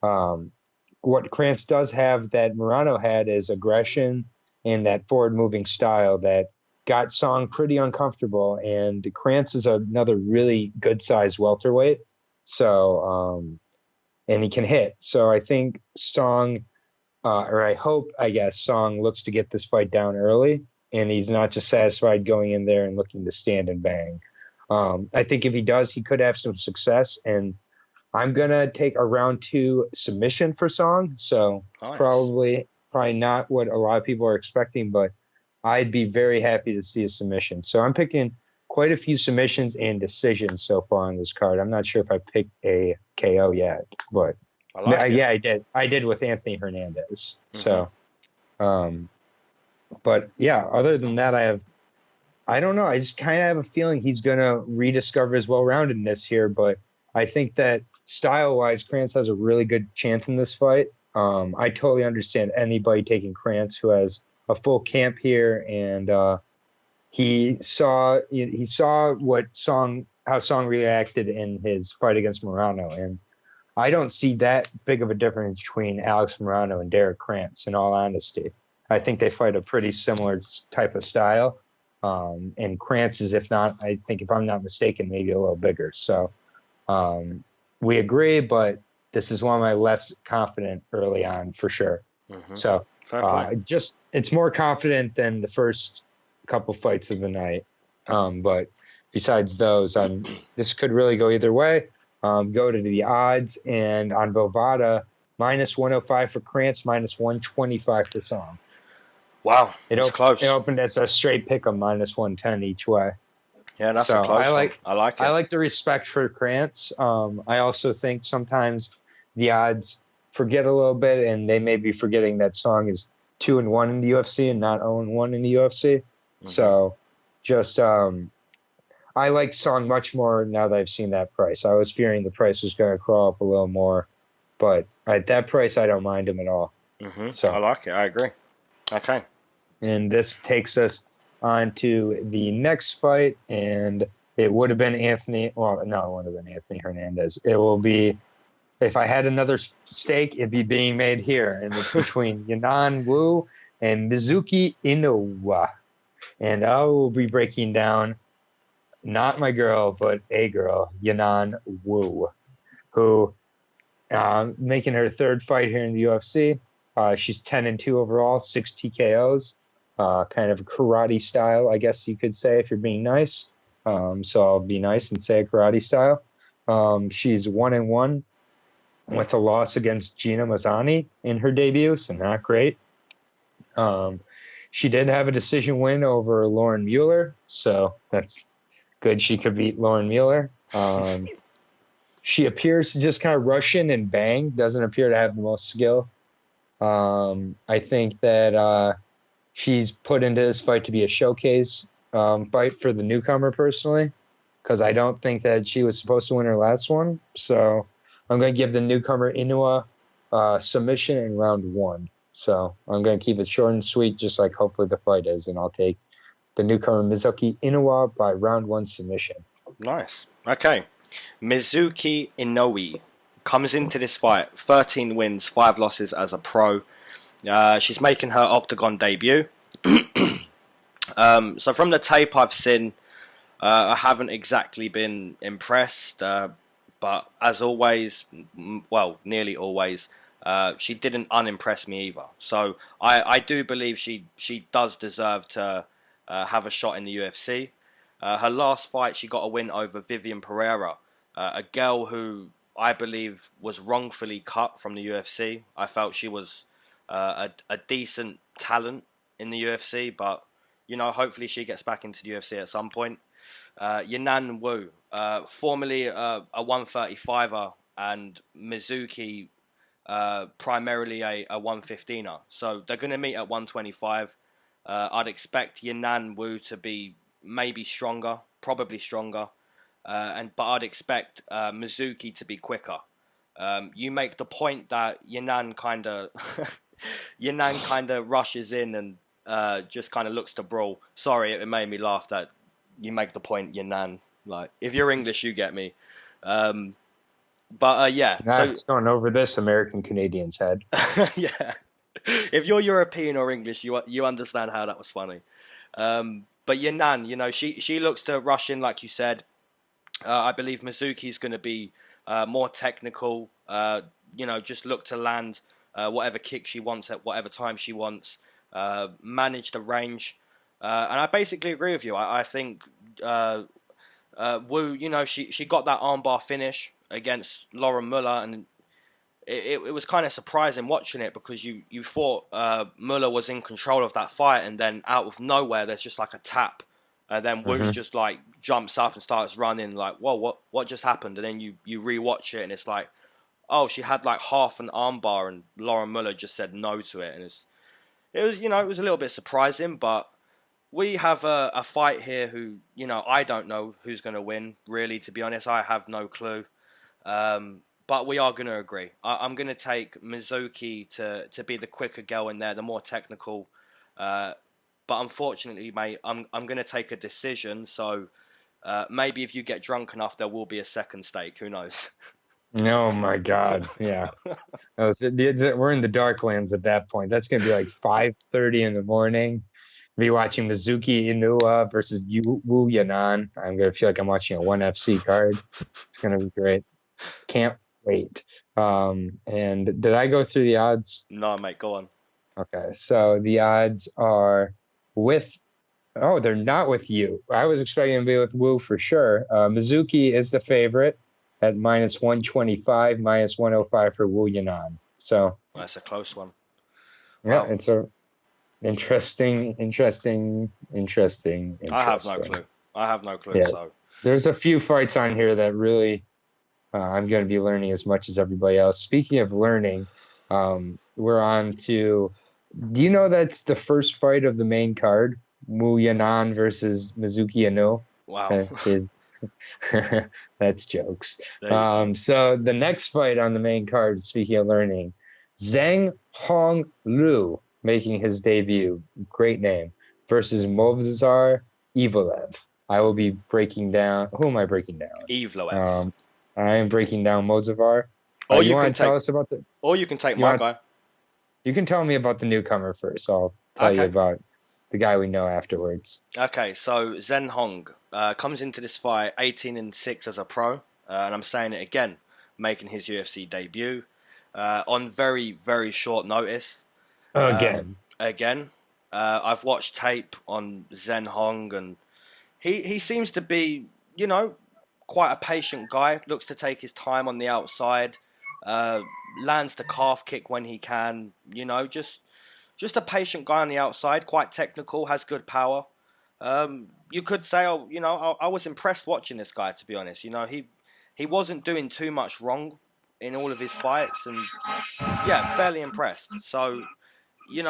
What Krantz does have that Morano had is aggression and that forward-moving style that got Song pretty uncomfortable. And Krantz is another really good-sized welterweight. So, and he can hit. So I think Song, I guess Song looks to get this fight down early, and he's not just satisfied going in there and looking to stand and bang. I think if he does, he could have some success, and I'm going to take a round 2 submission for Song. So nice. Probably not what a lot of people are expecting, but I'd be very happy to see a submission. So I'm picking quite a few submissions and decisions so far on this card. I'm not sure if I picked a KO yet, but I did. I did with Anthony Hernandez. So, but yeah, other than that, I don't know. I just kind of have a feeling he's going to rediscover his well-roundedness here, but I think that style-wise, Krantz has a really good chance in this fight. I totally understand anybody taking Krantz who has a full camp here, and he saw how Song reacted in his fight against Morano, and I don't see that big of a difference between Alex Morano and Derek Krantz, in all honesty. I think they fight a pretty similar type of style, and Krantz is, if I'm not mistaken, maybe a little bigger. So we agree, but this is one of my less confident early on for sure. So it's more confident than the first couple fights of the night. But besides those, this could really go either way. Go to the odds, and on Bovada, -105 for Krantz, -125 for Song. Wow, it's close. It opened as a straight pick of -110 each way. Yeah, that's a close one. I like it. I like the respect for Krantz. I also think sometimes the odds forget a little bit, and they may be forgetting that Song is 2-1 in the UFC and not 0-1 in the UFC. So just I like Song much more now that I've seen that price. I was fearing the price was going to crawl up a little more, but at that price, I don't mind him at all. So I like it. I agree. Okay. And this takes us on to the next fight, and it would have been Anthony. Well, no, it would have been Anthony Hernandez. It will be if I had another steak, it'd be being made here, and it's between Yanan Wu and Mizuki Inoue. And I will be breaking down not my girl, but a girl, Yanan Wu, who making her third fight here in the UFC. She's 10-2 overall, 6 TKOs, kind of karate style, I guess you could say if you're being nice. So I'll be nice and say karate style. She's 1-1 with a loss against Gina Mazzani in her debut, so not great. She did have a decision win over Lauren Mueller, so that's good. She could beat Lauren Mueller. She appears to just kind of rush in and bang, doesn't appear to have the most skill. I think that she's put into this fight to be a showcase fight for the newcomer personally, because I don't think that she was supposed to win her last one. So I'm going to give the newcomer Inoue submission in round 1. So I'm going to keep it short and sweet, just like hopefully the fight is, and I'll take the newcomer Mizuki Inoue by round 1 submission. Nice. Okay. Mizuki Inoue comes into this fight 13 wins, 5 losses as a pro. She's making her octagon debut. So from the tape I've seen, I haven't exactly been impressed, but as always, well, nearly always, she didn't unimpress me either. So I do believe she does deserve to have a shot in the UFC. Her last fight, she got a win over Vivian Pereira, a girl who I believe was wrongfully cut from the UFC. I felt she was a decent talent in the UFC, but you know, hopefully she gets back into the UFC at some point. Yanan Wu, formerly a 135er, and Mizuki primarily a 115er. So they're going to meet at 125. I'd expect Yanan Wu to be maybe stronger, probably stronger, but I'd expect Mizuki to be quicker. You make the point that Yanan kind of rushes in and just kind of looks to brawl. Sorry, it made me laugh that you make the point, Yanan. Like, if you're English, you get me. Yeah. That's going over this American Canadian's head. Yeah. If you're European or English, you understand how that was funny. But Yanan, you know, she looks to rush in, like you said. I believe Mizuki's going to be more technical. You know, just look to land whatever kick she wants at whatever time she wants. Manage the range. And I basically agree with you. I think Wu, you know, she got that armbar finish against Lauren Muller, and it was kind of surprising watching it, because you thought Muller was in control of that fight, and then out of nowhere there's just like a tap, and then Wu just like jumps up and starts running, like, whoa, what just happened? And then you rewatch it, and it's like, oh, she had like half an armbar, and Lauren Muller just said no to it, and it was you know, it was a little bit surprising, but we have a fight here who, you know, I don't know who's going to win, really, to be honest. I have no clue. But we are going to agree. I'm going to take Mizuki to be the quicker girl in there, the more technical. But unfortunately, mate, I'm going to take a decision. So maybe if you get drunk enough, there will be a second steak. Who knows? Oh, my God. Yeah. We're in the dark lands at that point. That's going to be like 5:30 in the morning. Be watching Mizuki Inoue versus Wu Yanan. I'm going to feel like I'm watching a 1FC card. It's going to be great. Can't wait. And did I go through the odds? No, mate, go on. Okay, so the odds are they're not with you. I was expecting to be with Wu for sure. Mizuki is the favorite at minus 125, minus 105 for Wu Yanan. So that's a close one. Yeah, wow. It's a interesting. I have no clue. Yeah. So there's a few fights on here that really I'm going to be learning as much as everybody else. Speaking of learning, we're on to. Do you know that's the first fight of the main card? Wu Yanan versus Mizuki Inoue. Wow. That's jokes. So the next fight on the main card, speaking of learning, Zhang Hong Lu making his debut, great name, versus Movsar Evloev. I will be breaking down. Who am I breaking down? Evloev. I am breaking down Mozavar. Or you you want can to tell take, us about the? or you can take You my want, guy. you can tell me about the newcomer first. I'll tell you Okay. about the guy we know afterwards. Okay, so Zhang Hong comes into this fight 18-6 as a pro, and I'm saying it again, making his UFC debut on very, very short notice. Again, I've watched tape on Zhang Hong, and he seems to be, quite a patient guy. Looks to take his time on the outside, lands the calf kick when he can. Just a patient guy on the outside, quite technical, has good power. You could say, I was impressed watching this guy, to be honest. He wasn't doing too much wrong in all of his fights, and yeah, fairly impressed. So, you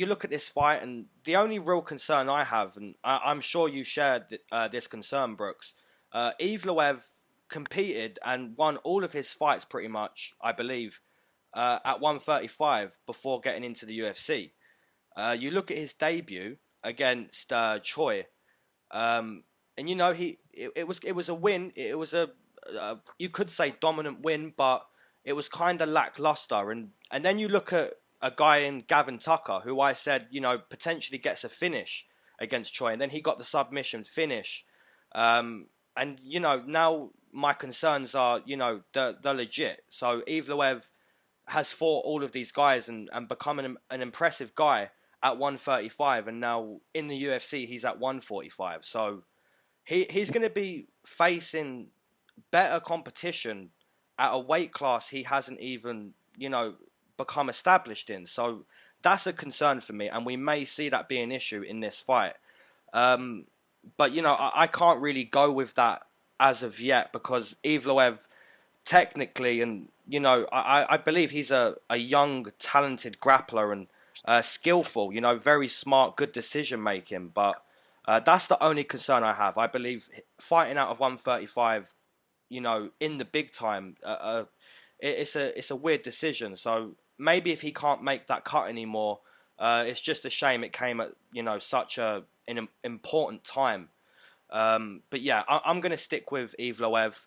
look at this fight, and the only real concern I have, and I'm sure you shared this concern, Brooks, Evloev competed and won all of his fights pretty much, I believe, at 135 before getting into the UFC. You look at his debut against Choi, and it was a win. It was a you could say dominant win, but it was kind of lackluster. And then you look at a guy in Gavin Tucker, who I said potentially gets a finish against Choi, and then he got the submission finish. And now my concerns are the legit. So Evloev has fought all of these guys and become an impressive guy at 135, and now in the UFC he's at 145. So he's going to be facing better competition at a weight class he hasn't even become established in. So that's a concern for me, and we may see that be an issue in this fight. But I can't really go with that as of yet, because Evloev technically, and I believe he's a young, talented grappler and skillful, very smart, good decision making. But that's the only concern I have. I believe fighting out of 135, in the big time, it's a weird decision. So maybe if he can't make that cut anymore, it's just a shame it came at such an important time. But yeah, I'm going to stick with Evloev.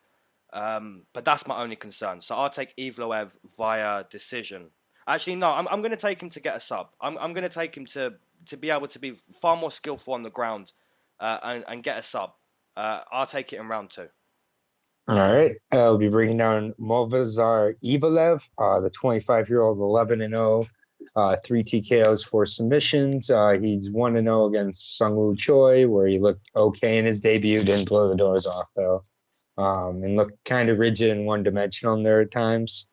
But that's my only concern. So I'll take Evloev via decision. Actually, no, I'm going to take him to get a sub. I'm going to take him to be able to be far more skillful on the ground and get a sub. I'll take it in round 2. All right. I'll be breaking down Movazar Evloev, the 25-year-old, 11-0, 3 TKOs, 4 submissions. He's 1-0 against Sungwoo Choi, where he looked okay in his debut, didn't blow the doors off, though, and looked kind of rigid and one-dimensional there at times.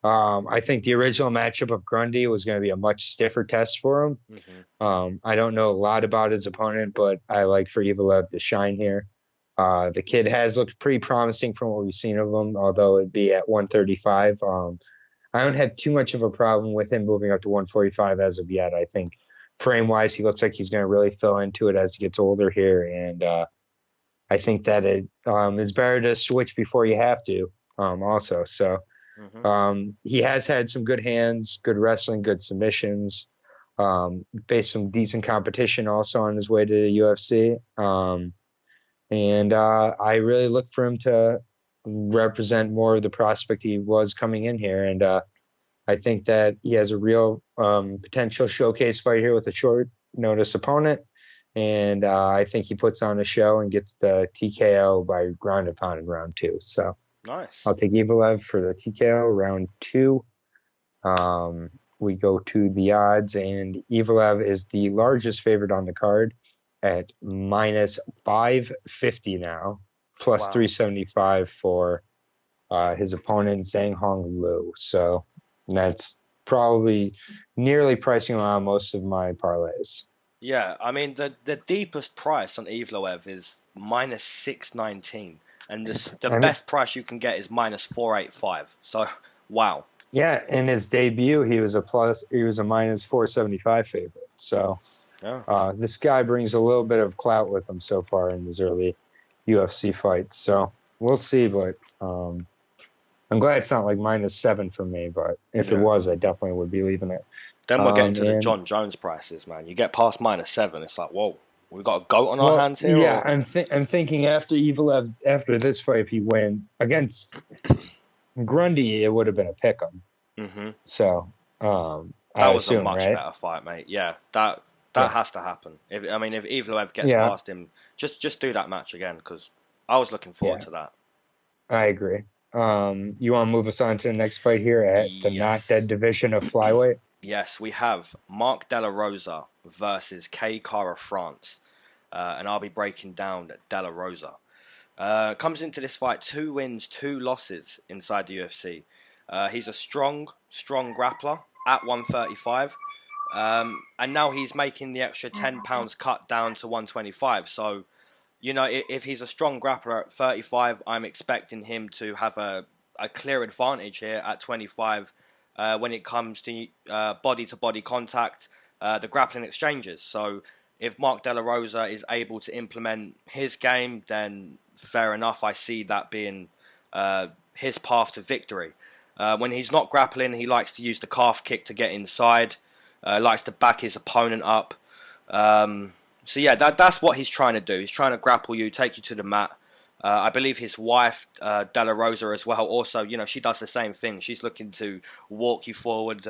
I think the original matchup of Grundy was going to be a much stiffer test for him. Mm-hmm. I don't know a lot about his opponent, but I like for Evloev to shine here. The kid has looked pretty promising from what we've seen of him, although it'd be at 135. I don't have too much of a problem with him moving up to 145 as of yet. I think frame-wise, he looks like he's going to really fill into it as he gets older here, and I think that it is better to switch before you have to also. So he has had some good hands, good wrestling, good submissions, faced some decent competition also on his way to the UFC. And I really look for him to represent more of the prospect he was coming in here. And I think that he has a real potential showcase fight here with a short notice opponent. And I think he puts on a show and gets the TKO by ground and pound in round 2. So nice. I'll take Evloev for the TKO round 2. We go to the odds, and Evloev is the largest favorite on the card at minus 550 now, plus 375 for his opponent, Zhang Hong Liu. So that's probably nearly pricing around most of my parlays. Yeah, I mean, the deepest price on Evloev is minus 619, and the best price you can get is minus 485. So, wow. Yeah, in his debut, he was a minus 475 favorite. So this guy brings a little bit of clout with him so far in his early UFC fights. So we'll see, but I'm glad it's not like minus 7 for me, but if it was, I definitely would be leaving it. Then we're getting to the John Jones prices, man. You get past minus 7, it's like, whoa, we've got a goat on our hands here? Yeah, I'm thinking after Evloev, after this fight, if he wins against Grundy, it would have been a pick 'em. Mm-hmm. So That I was assume, a much right? better fight, mate. Yeah, that has to happen. If Evloev gets Yeah. past him, just do that match again, because I was looking forward to that. I agree. You want to move us on to the next fight here at the not dead division of flyweight? Yes, we have Mark De La Rosa versus K. Kara France, and I'll be breaking down De La Rosa. Comes into this fight 2 wins, 2 losses inside the UFC. He's a strong grappler at 135. And now he's making the extra 10 pounds cut down to 125. So, if he's a strong grappler at 35, I'm expecting him to have a clear advantage here at 25 when it comes to body-to-body contact, the grappling exchanges. So if Mark De La Rosa is able to implement his game, then fair enough. I see that being his path to victory. When he's not grappling, he likes to use the calf kick to get inside. Likes to back his opponent up. So yeah, that's what he's trying to do. He's trying to grapple you, take you to the mat. I believe his wife, De La Rosa, as well, also, she does the same thing. She's looking to walk you forward,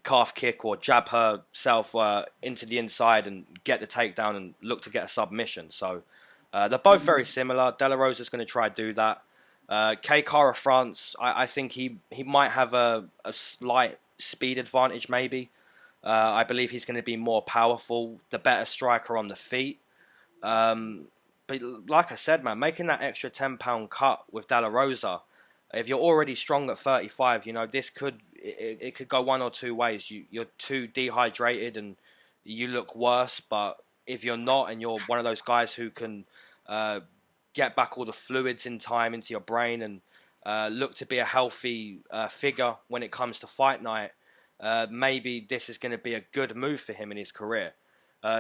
calf kick, or jab herself into the inside and get the takedown and look to get a submission. So they're both very similar. De La Rosa's going to try to do that. K. Kara France, I think he might have a slight speed advantage, maybe. I believe he's going to be more powerful, the better striker on the feet. But like I said, man, making that extra 10-pound cut with De La Rosa, if you're already strong at 35, this could go one or two ways. You're too dehydrated and you look worse. But if you're not, and you're one of those guys who can get back all the fluids in time into your brain and look to be a healthy figure when it comes to fight night, maybe this is going to be a good move for him in his career.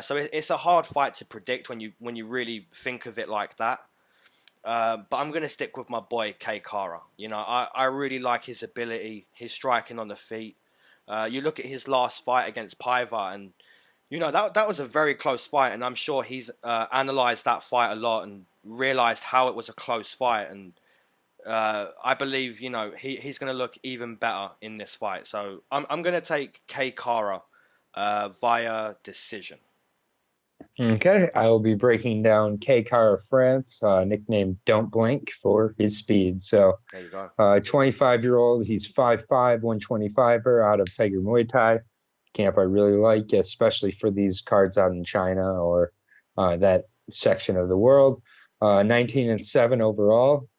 So it's a hard fight to predict when you really think of it like that. But I'm going to stick with my boy K. Kara. I really like his ability, his striking on the feet. You look at his last fight against Paiva, and that was a very close fight, and I'm sure he's analysed that fight a lot and realised how it was a close fight. And I believe he's going to look even better in this fight. So I'm going to take K. Kara via decision. Okay, I will be breaking down K. Kara France, nicknamed Don't Blink for his speed. So, there you go. 25-year-old, he's 5'5", 125er out of Tiger Muay Thai. Camp I really like, especially for these cards out in China or that section of the world. 19-7 overall.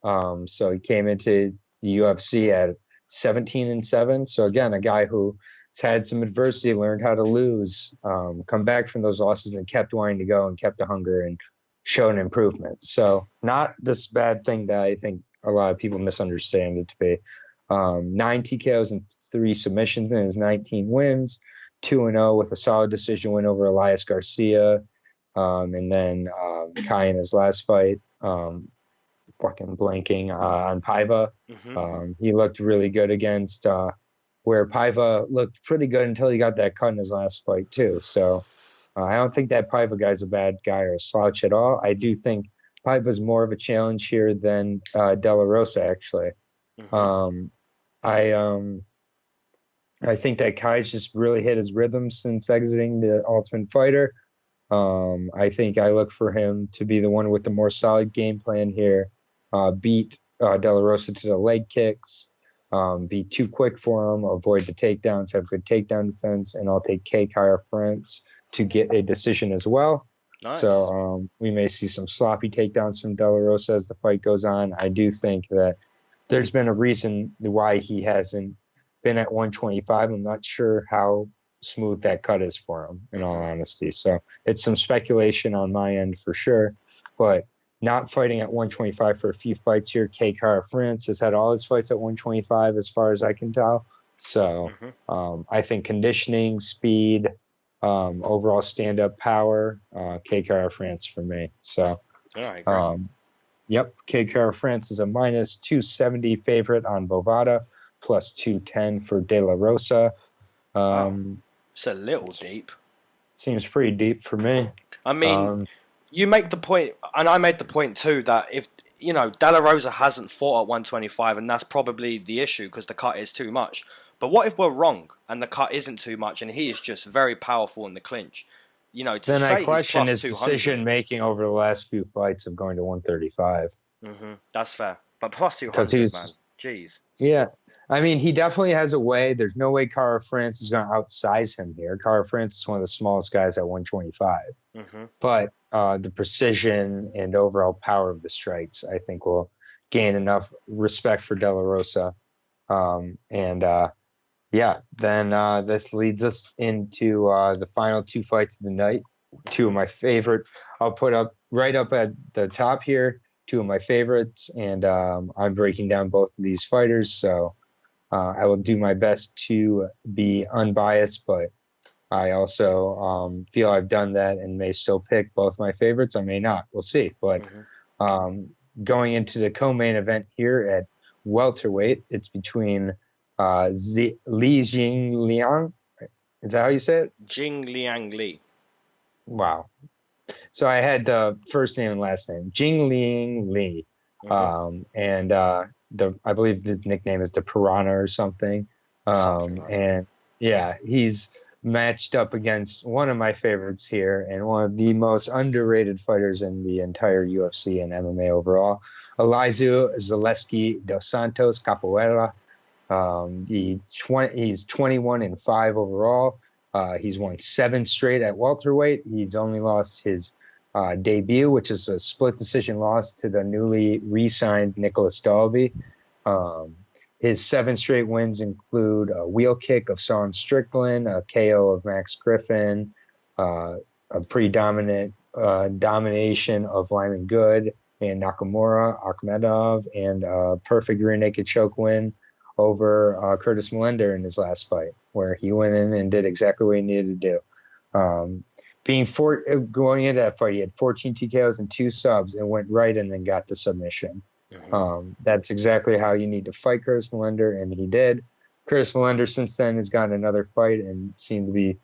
So he came into the UFC at 17-7. So again, a guy who has had some adversity, learned how to lose, come back from those losses and kept wanting to go and kept the hunger and showed an improvement. So not this bad thing that I think a lot of people misunderstand it to be. 9 TKOs and 3 submissions in his 19 wins, 2-0 with a solid decision win over Elias Garcia. And then Kai in his last fight, fucking blanking on Paiva. Mm-hmm. He looked really good against where Paiva looked pretty good until he got that cut in his last fight too. So I don't think that Paiva guy's a bad guy or a slouch at all. I do think Paiva's more of a challenge here than De La Rosa, actually. Mm-hmm. I think that Kai's just really hit his rhythm since exiting the Ultimate Fighter. I think I look for him to be the one with the more solid game plan here. Beat De La Rosa to the leg kicks. Be too quick for him. Avoid the takedowns. Have good takedown defense. And I'll take K. Kara France to get a decision as well. Nice. So we may see some sloppy takedowns from De La Rosa as the fight goes on. I do think that there's been a reason why he hasn't been at 125. I'm not sure how smooth that cut is for him, in all honesty. So it's some speculation on my end for sure, but not fighting at 125 for a few fights here. K. Kara France has had all his fights at 125 as far as I can tell. So I think conditioning, speed, overall stand-up power, K. Kara France for me. So yep, K. Kara France is a minus 270 favorite on Bovada, plus 210 for De La Rosa. Wow. It's a little deep. Seems pretty deep for me. I mean, you make the point, and I made the point too, that you know, De La Rosa hasn't fought at 125, and that's probably the issue because the cut is too much. But what if we're wrong and the cut isn't too much and he is just very powerful in the clinch? You know, to Then say I question he's his plus 200. decision making over the last few fights of going to 135. That's fair. But plus 200, man. Jeez. Yeah. I mean, he definitely has a way. There's no way Kara-France is going to outsize him here. Kara-France is one of the smallest guys at 125. But the precision and overall power of the strikes, I think, will gain enough respect for De La Rosa. Then this leads us into the final two fights of the night. Two of my favorite. I'll put up right up at the top here, two of my favorites, and I'm breaking down both of these fighters, so I will do my best to be unbiased, but I also feel I've done that and may still pick both my favorites. I may not. We'll see. But going into the co-main event here at welterweight, it's between Li Jingliang. Is that how you say it? Jingliang Li. Wow. So I had the first name and last name, Jingling Li. I believe the nickname is the Piranha or something. And yeah, he's matched up against one of my favorites here and one of the most underrated fighters in the entire UFC and MMA overall, Elizeu Zaleski dos Santos Capoeira. He's 21-5 overall. He's won 7 straight at welterweight. He's only lost his debut, which is a split decision loss to the newly re-signed Nicholas Dalby. His 7 straight wins include a wheel kick of Sean Strickland, a KO of Max Griffin, a pretty dominant domination of Lyman Good and Nakamura Akhmedov, and a perfect rear naked choke win over Curtis Millender in his last fight, where he went in and did exactly what he needed to do. Going into that fight, he had 14 TKOs and 2 subs and went right in and got the submission. That's exactly how you need to fight Curtis Millender, and he did. Curtis Millender since then has gotten another fight and seemed to be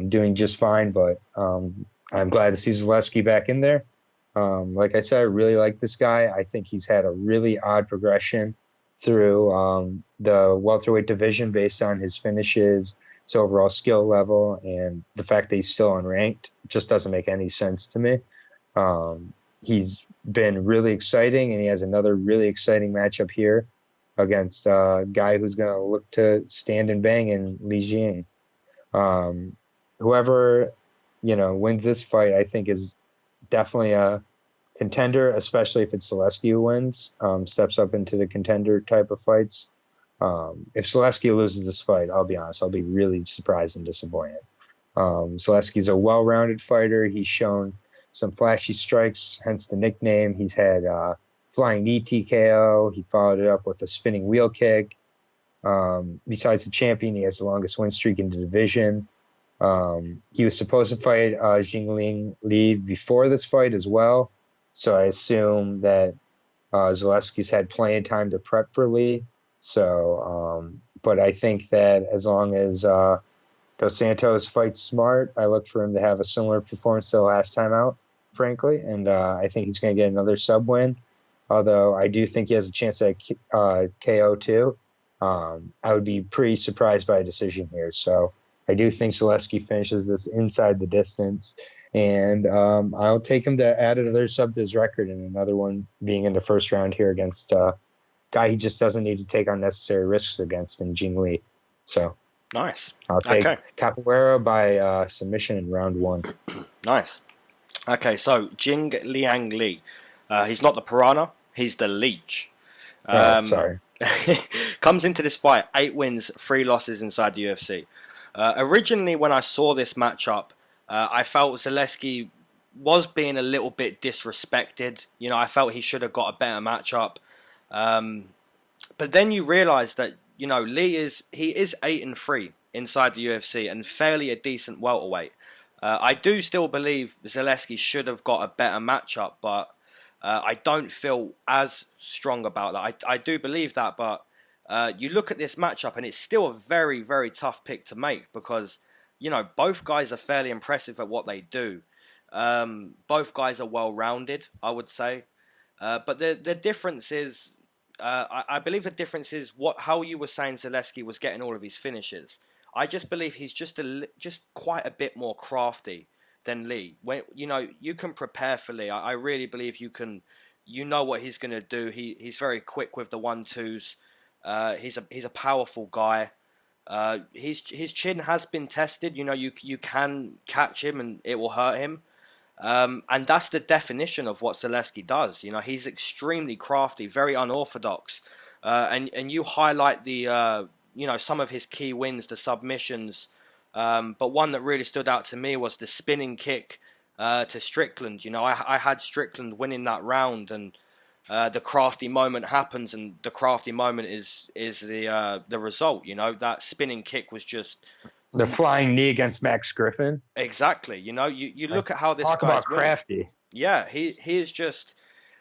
doing just fine, but I'm glad to see Zaleski back in there. Like I said, I really like this guy. I think he's had a really odd progression through the welterweight division based on his finishes, his overall skill level, and the fact that he's still unranked just doesn't make any sense to me. He's been really exciting, and he has another really exciting matchup here against a guy who's going to look to stand and bang in Li Jing. Whoever, wins this fight, I think is definitely a contender, especially if it's Zaleski who wins, steps up into the contender type of fights. If Zaleski loses this fight, I'll be honest, I'll be really surprised and disappointed. Zaleski's a well-rounded fighter. He's shown some flashy strikes, hence the nickname. He's had flying knee TKO. He followed it up with a spinning wheel kick. Besides the champion, he has the longest win streak in the division. He was supposed to fight Jingling Li before this fight as well, so I assume that Zaleski's had plenty of time to prep for Li. So, but I think that as long as Dos Santos fights smart, I look for him to have a similar performance to the last time out, frankly, and I think he's going to get another sub win, although I do think he has a chance at KO too. I would be pretty surprised by a decision here, so I do think Zaleski finishes this inside the distance, and I'll take him to add another sub to his record, and another one being in the first round here against a guy he just doesn't need to take unnecessary risks against in Jing Li. So nice. I'll take Capoeira by submission in round 1. Nice. Okay, so Jing Liang Li. He's not the Piranha, he's the Leech. Sorry. Comes into this fight, 8 wins, 3 losses inside the UFC. Originally, when I saw this matchup, I felt Zaleski was being a little bit disrespected. I felt he should have got a better matchup. But then you realise that, Li is 8-3 inside the UFC and fairly a decent welterweight. I do still believe Zaleski should have got a better matchup, but I don't feel as strong about that. I do believe that, but you look at this matchup and it's still a very, very tough pick to make because, both guys are fairly impressive at what they do. Both guys are well-rounded, I would say. But the difference is, I believe the difference is how you were saying Zaleski was getting all of his finishes. I just believe he's just quite a bit more crafty than Lee. When you can prepare for Lee. I really believe you can. You know what he's going to do. He's very quick with the 1-2s. He's a powerful guy. His chin has been tested. You can catch him and it will hurt him. And that's the definition of what Zaleski does. He's extremely crafty, very unorthodox. And you highlight the some of his key wins, the submissions. But one that really stood out to me was the spinning kick to Strickland. I had Strickland winning that round, and the crafty moment happens, and the crafty moment is the result. That spinning kick was just the flying knee against Max Griffin. Exactly. You look at how this talk guy's about crafty. Yeah, he is just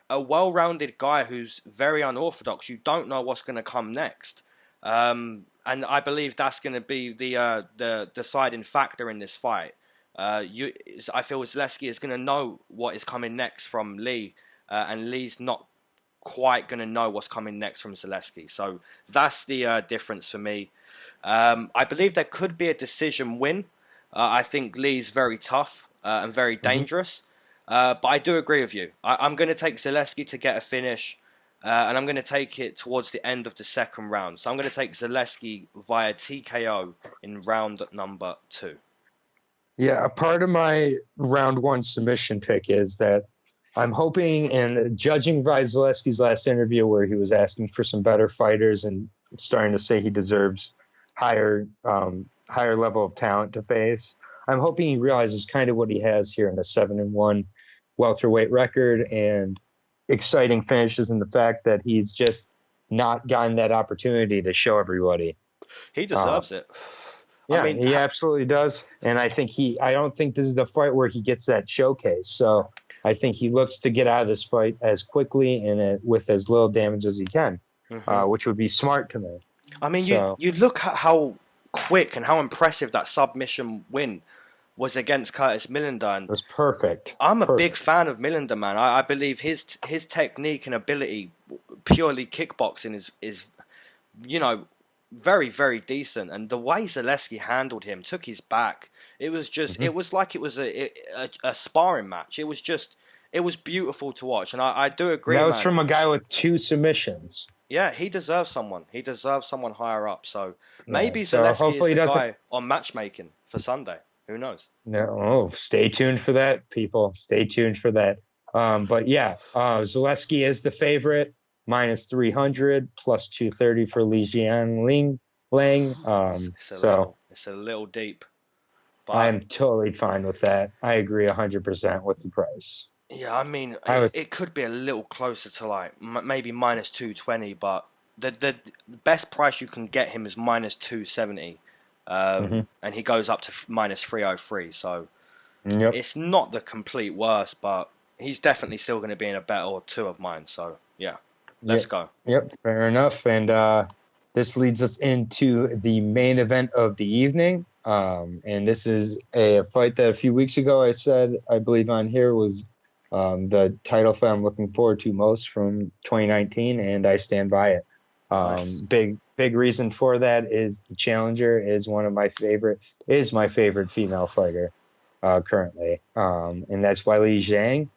a well-rounded guy who's very unorthodox. You don't know what's going to come next. And I believe that's going to be the deciding factor in this fight. I feel Zaleski is going to know what is coming next from Lee, and Lee's not quite going to know what's coming next from Zaleski. So that's the difference for me. I believe there could be a decision win. I think Lee's very tough and very dangerous. But I do agree with you. I'm going to take Zaleski to get a finish. And I'm going to take it towards the end of the second round. So I'm going to take Zaleski via TKO in round number 2. Yeah, a part of my round 1 submission pick is that I'm hoping, and judging by Zaleski's last interview where he was asking for some better fighters and starting to say he deserves higher level of talent to face, I'm hoping he realizes kind of what he has here in a 7-1 welterweight record and exciting finishes, and the fact that he's just not gotten that opportunity to show everybody. He deserves it. Yeah, he absolutely does. And I don't think this is the fight where he gets that showcase. So I think he looks to get out of this fight as quickly and with as little damage as he can, which would be smart to me. I mean, you look at how quick and how impressive that submission win was against Curtis Millender. And it was perfect. I'm a big fan of Millender, man. I believe his technique and ability, purely kickboxing, is very, very decent. And the way Zaleski handled him, took his back, it was just, it was like it was a sparring match. It was beautiful to watch. And I do agree, that was from a guy with 2 submissions. Yeah, he deserves someone. He deserves someone higher up. So maybe Zaleski is the guy on matchmaking for Sunday. Who knows? No, stay tuned for that, people. Stay tuned for that. But yeah, Zaleski is the favorite, minus 300, plus 230 for Li Jianling. It's a little deep. But I'm totally fine with that. I agree 100% with the price. Yeah, I mean, it could be a little closer to like maybe minus 220, but the best price you can get him is minus 270. And he goes up to minus 303. So it's not the complete worst, but he's definitely still going to be in a bet or 2 of mine. So yeah, let's go. Yep, fair enough. And this leads us into the main event of the evening. And this is a fight that a few weeks ago I said, I believe on here, was the title fight I'm looking forward to most from 2019, and I stand by it. Nice. Big reason for that is the challenger is my favorite female fighter currently, and that's Weili Zhang.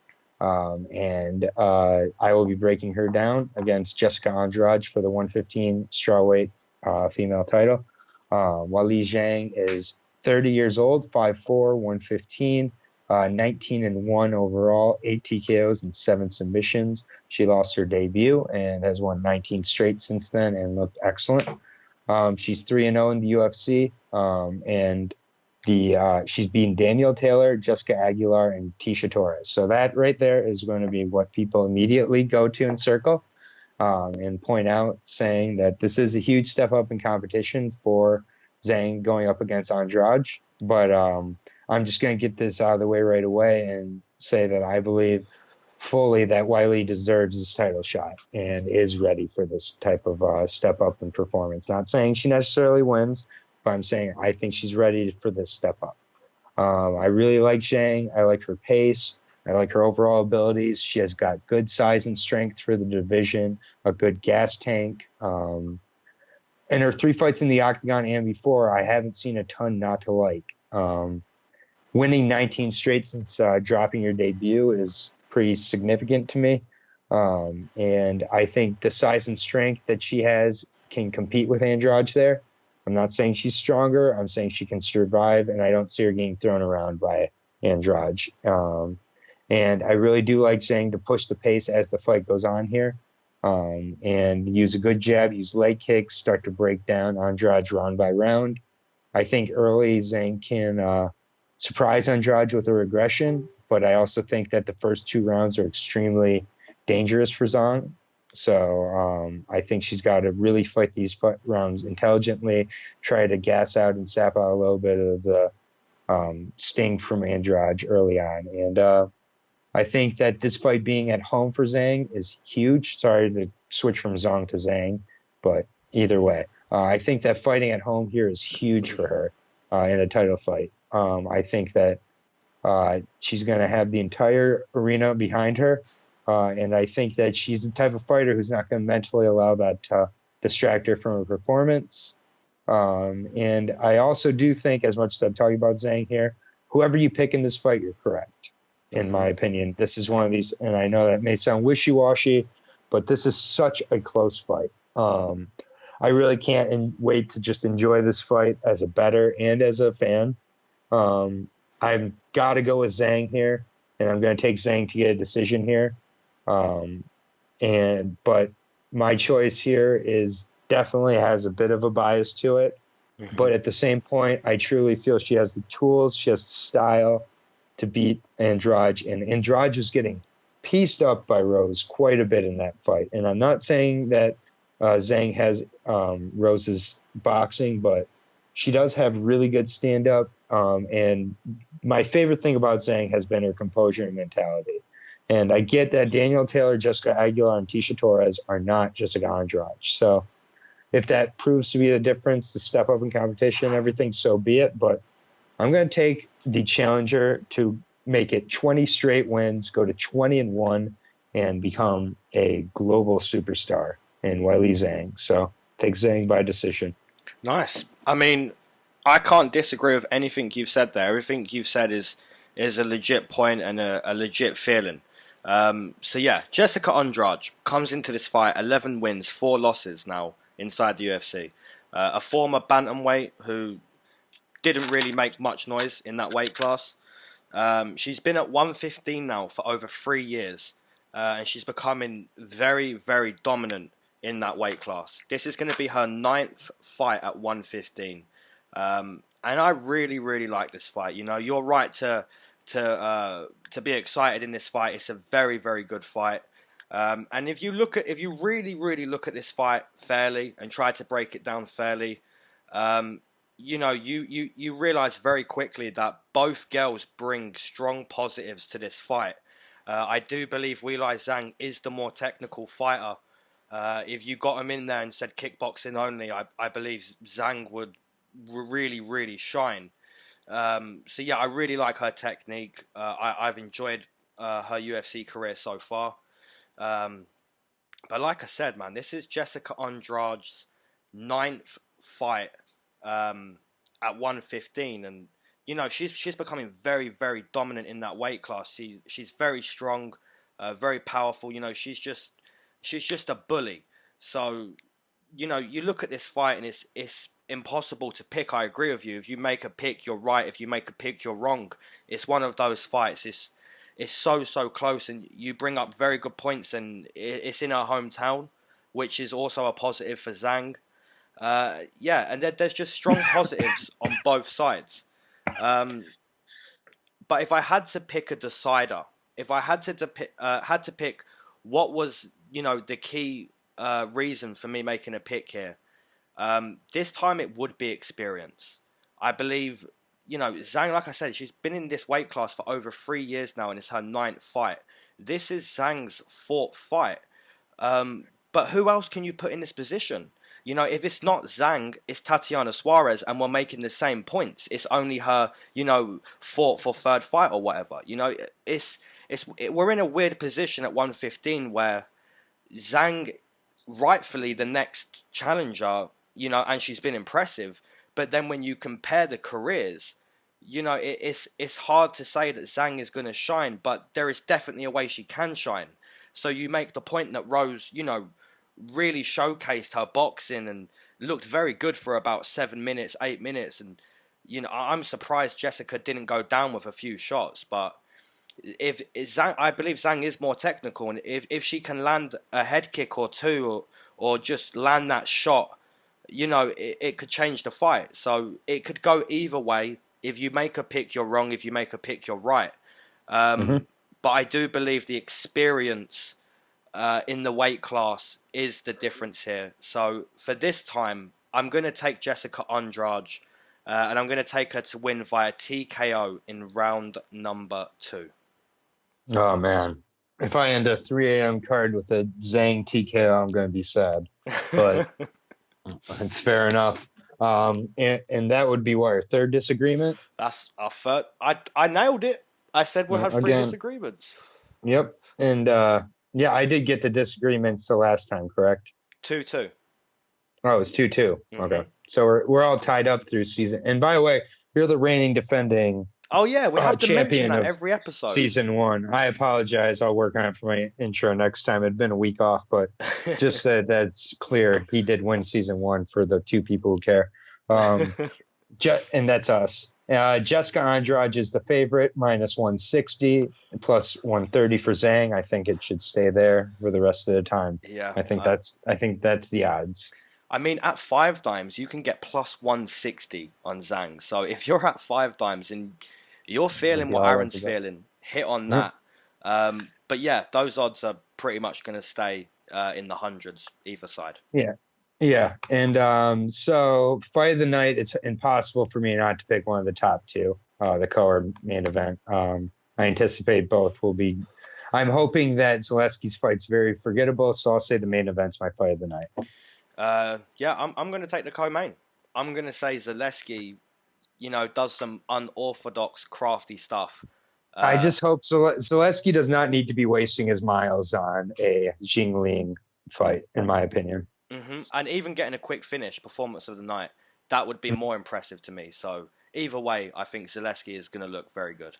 And I will be breaking her down against Jessica Andrade for the 115 strawweight female title. Weili Zhang is 30 years old, 5'4", 115. 19-1 overall, 8 TKOs and 7 submissions. She lost her debut and has won 19 straight since then and looked excellent. She's 3-0 in the UFC, and she's beaten Danielle Taylor, Jessica Aguilar, and Tisha Torres. So that right there is going to be what people immediately go to and circle and point out, saying that this is a huge step up in competition for Zhang going up against Andrade. But I'm just going to get this out of the way right away and say that I believe fully that Weili deserves this title shot and is ready for this type of step up in performance. Not saying she necessarily wins, but I'm saying I think she's ready for this step up. I really like Zhang. I like her pace. I like her overall abilities. She has got good size and strength for the division, a good gas tank. In her 3 fights in the octagon and before, I haven't seen a ton not to like. Winning 19 straight since dropping your debut is pretty significant to me. And I think the size and strength that she has can compete with Andrade there. I'm not saying she's stronger. I'm saying she can survive, and I don't see her getting thrown around by Andrade. And I really do like Zhang to push the pace as the fight goes on here, and use a good jab, use leg kicks, start to break down Andrade round by round. I think early Zhang can surprise Andrade with her aggression, but I also think that the first 2 rounds are extremely dangerous for Zhang. So I think she's got to really fight these rounds intelligently, try to gas out and sap out a little bit of the sting from Andrade early on. And I think that this fight being at home for Zhang is huge. Sorry to switch from Zhang to Zhang, but either way, I think that fighting at home here is huge for her in a title fight. I think that she's going to have the entire arena behind her. And I think that she's the type of fighter who's not going to mentally allow that to distract her from her performance. And I also do think, as much as I'm talking about Zhang here, whoever you pick in this fight, you're correct. In my opinion, this is one of these, and I know that may sound wishy-washy, but this is such a close fight. I really can't wait to just enjoy this fight as a bettor and as a fan. I've got to go with Zhang here, and I'm going to take Zhang to get a decision here. But my choice here is definitely has a bit of a bias to it. But at the same point, I truly feel she has the tools, she has the style to beat Andrade. And Andrade is getting pieced up by Rose quite a bit in that fight. And I'm not saying that Zhang has Rose's boxing, but she does have really good stand-up. And my favorite thing about Zhang has been her composure and mentality. And I get that Daniel Taylor, Jessica Aguilar, and Tisha Torres are not Jessica Andrade. So if that proves to be the difference, to step up in competition and everything, so be it. But I'm going to take the challenger to make it 20 straight wins, go to 20-1, and become a global superstar in Weili Zhang. So take Zhang by decision. Nice. I mean, I can't disagree with anything you've said there. Everything you've said is a legit point and a legit feeling. So yeah, Jessica Andrade comes into this fight 11 wins, 4 losses now inside the UFC. A former bantamweight who didn't really make much noise in that weight class. She's been at 115 now for over 3 years, and she's becoming very, very dominant in that weight class. This is going to be her 9th fight at 115, and I really, really like this fight. You know, you're right to be excited in this fight. It's a very, very good fight. And if you really, really look at this fight fairly and try to break it down fairly, you know, you realize very quickly that both girls bring strong positives to this fight. I do believe Weili Zhang is the more technical fighter. If you got him in there and said kickboxing only, I believe Zhang would really, really shine. So yeah, I really like her technique. I've enjoyed her UFC career so far. But like I said, man, this is Jessica Andrade's 9th fight at 115, and you know she's becoming very, very dominant in that weight class. She's very strong, very powerful. You know, she's just a bully. So you know, you look at this fight and it's impossible to pick. I agree with you. If you make a pick, you're right. If you make a pick, you're wrong. It's one of those fights. It's so close, and you bring up very good points, and it's in her hometown, which is also a positive for Zhang. Yeah, and there's just strong positives on both sides. But if I had to pick a decider, if I had to pick what was, you know, the key reason for me making a pick here, this time it would be experience. I believe, you know, Zhang, like I said, she's been in this weight class for over 3 years now, and it's her 9th fight. This is Zhang's 4th fight. But who else can you put in this position? You know, if it's not Zhang, it's Tatiana Suarez, and we're making the same points. It's only her, you know, 4th or 3rd fight or whatever. You know, it's we're in a weird position at 115 where Zhang, rightfully the next challenger, you know, and she's been impressive. But then when you compare the careers, you know, it's hard to say that Zhang is going to shine, but there is definitely a way she can shine. So you make the point that Rose, you know, really showcased her boxing and looked very good for about 7 minutes, 8 minutes. And, you know, I'm surprised Jessica didn't go down with a few shots. But if Zhang, I believe Zhang is more technical. And if she can land a head kick or two or just land that shot, you know, it could change the fight. So it could go either way. If you make a pick, you're wrong. If you make a pick, you're right. But I do believe the experience in the weight class is the difference here. So for this time, I'm going to take Jessica Andrade, and I'm going to take her to win via TKO in round number 2. Oh, man. If I end a 3 a.m. card with a Zhang TKO, I'm going to be sad. But it's fair enough. And that would be what, our third disagreement? That's our third. I nailed it. I said we'll have 3 disagreements. Yep. And yeah, I did get the disagreements the last time, correct? 2-2. Oh, it was 2-2. Okay. So we're all tied up through season. And by the way, you're the reigning defending Oh yeah, we have to mention that of every episode. Season 1. I apologize. I'll work on it for my intro next time. It'd been a week off, but just so that's clear, he did win season 1 for the 2 people who care. And that's us. Jessica Andrade is the favorite, minus 160, plus 130 for Zhang. I think it should stay there for the rest of the time. Yeah, I think that's the odds. I mean, at 5 dimes, you can get plus 160 on Zhang. So if you're at 5 dimes and you're feeling what Aaron's feeling, hit on that. But yeah, those odds are pretty much going to stay in the hundreds either side. Yeah. And so fight of the night, it's impossible for me not to pick one of the top 2, the co-or main event. I anticipate both will be. I'm hoping that Zaleski's fight's very forgettable, so I'll say the main event's my fight of the night. Yeah, I'm going to take the co-main. I'm going to say Zaleski, you know, does some unorthodox, crafty stuff. I just hope Zaleski does not need to be wasting his miles on a Jingling fight, in my opinion. And even getting a quick finish, performance of the night, that would be more impressive to me. So either way, I think Zaleski is going to look very good.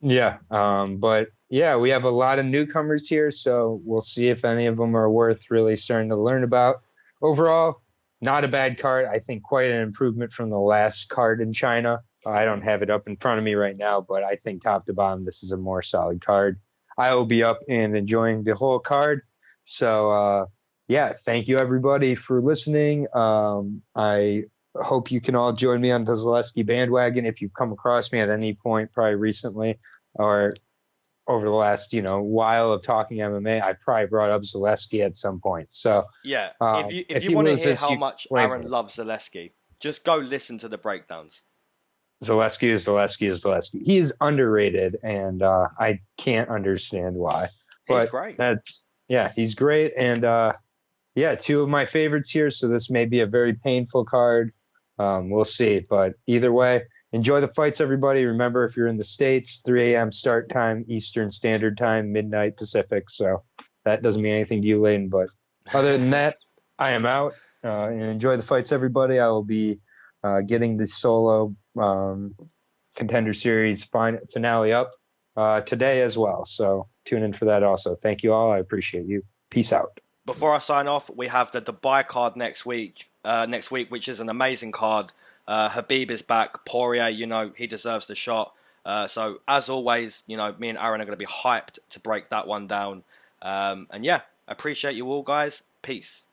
Yeah, but yeah, we have a lot of newcomers here, so we'll see if any of them are worth really starting to learn about. Overall, not a bad card. I think quite an improvement from the last card in China. I don't have it up in front of me right now, but I think top to bottom, this is a more solid card. I will be up and enjoying the whole card. So, yeah, thank you everybody for listening. I hope you can all join me on the Zaleski bandwagon if you've come across me at any point, probably recently or over the last, while of talking MMA. I probably brought up Zaleski at some point. So yeah, if you want to hear how much Aaron loves Zaleski, just go listen to the breakdowns. Zaleski is Zaleski is Zaleski. He is underrated, and I can't understand why. But he's great. He's great, and 2 of my favorites here. So this may be a very painful card. We'll see, but either way, enjoy the fights, everybody. Remember, if you're in the States, 3 a.m. start time, Eastern Standard Time, midnight Pacific. So that doesn't mean anything to you, Leyton. But other than that, I am out. And enjoy the fights, everybody. I will be getting the solo Contender Series finale up today as well. So tune in for that also. Thank you all. I appreciate you. Peace out. Before I sign off, we have the Dubai card next week, which is an amazing card. Habib is back. Poirier, he deserves the shot. So as always, me and Aaron are going to be hyped to break that one down. And yeah, appreciate you all, guys. Peace.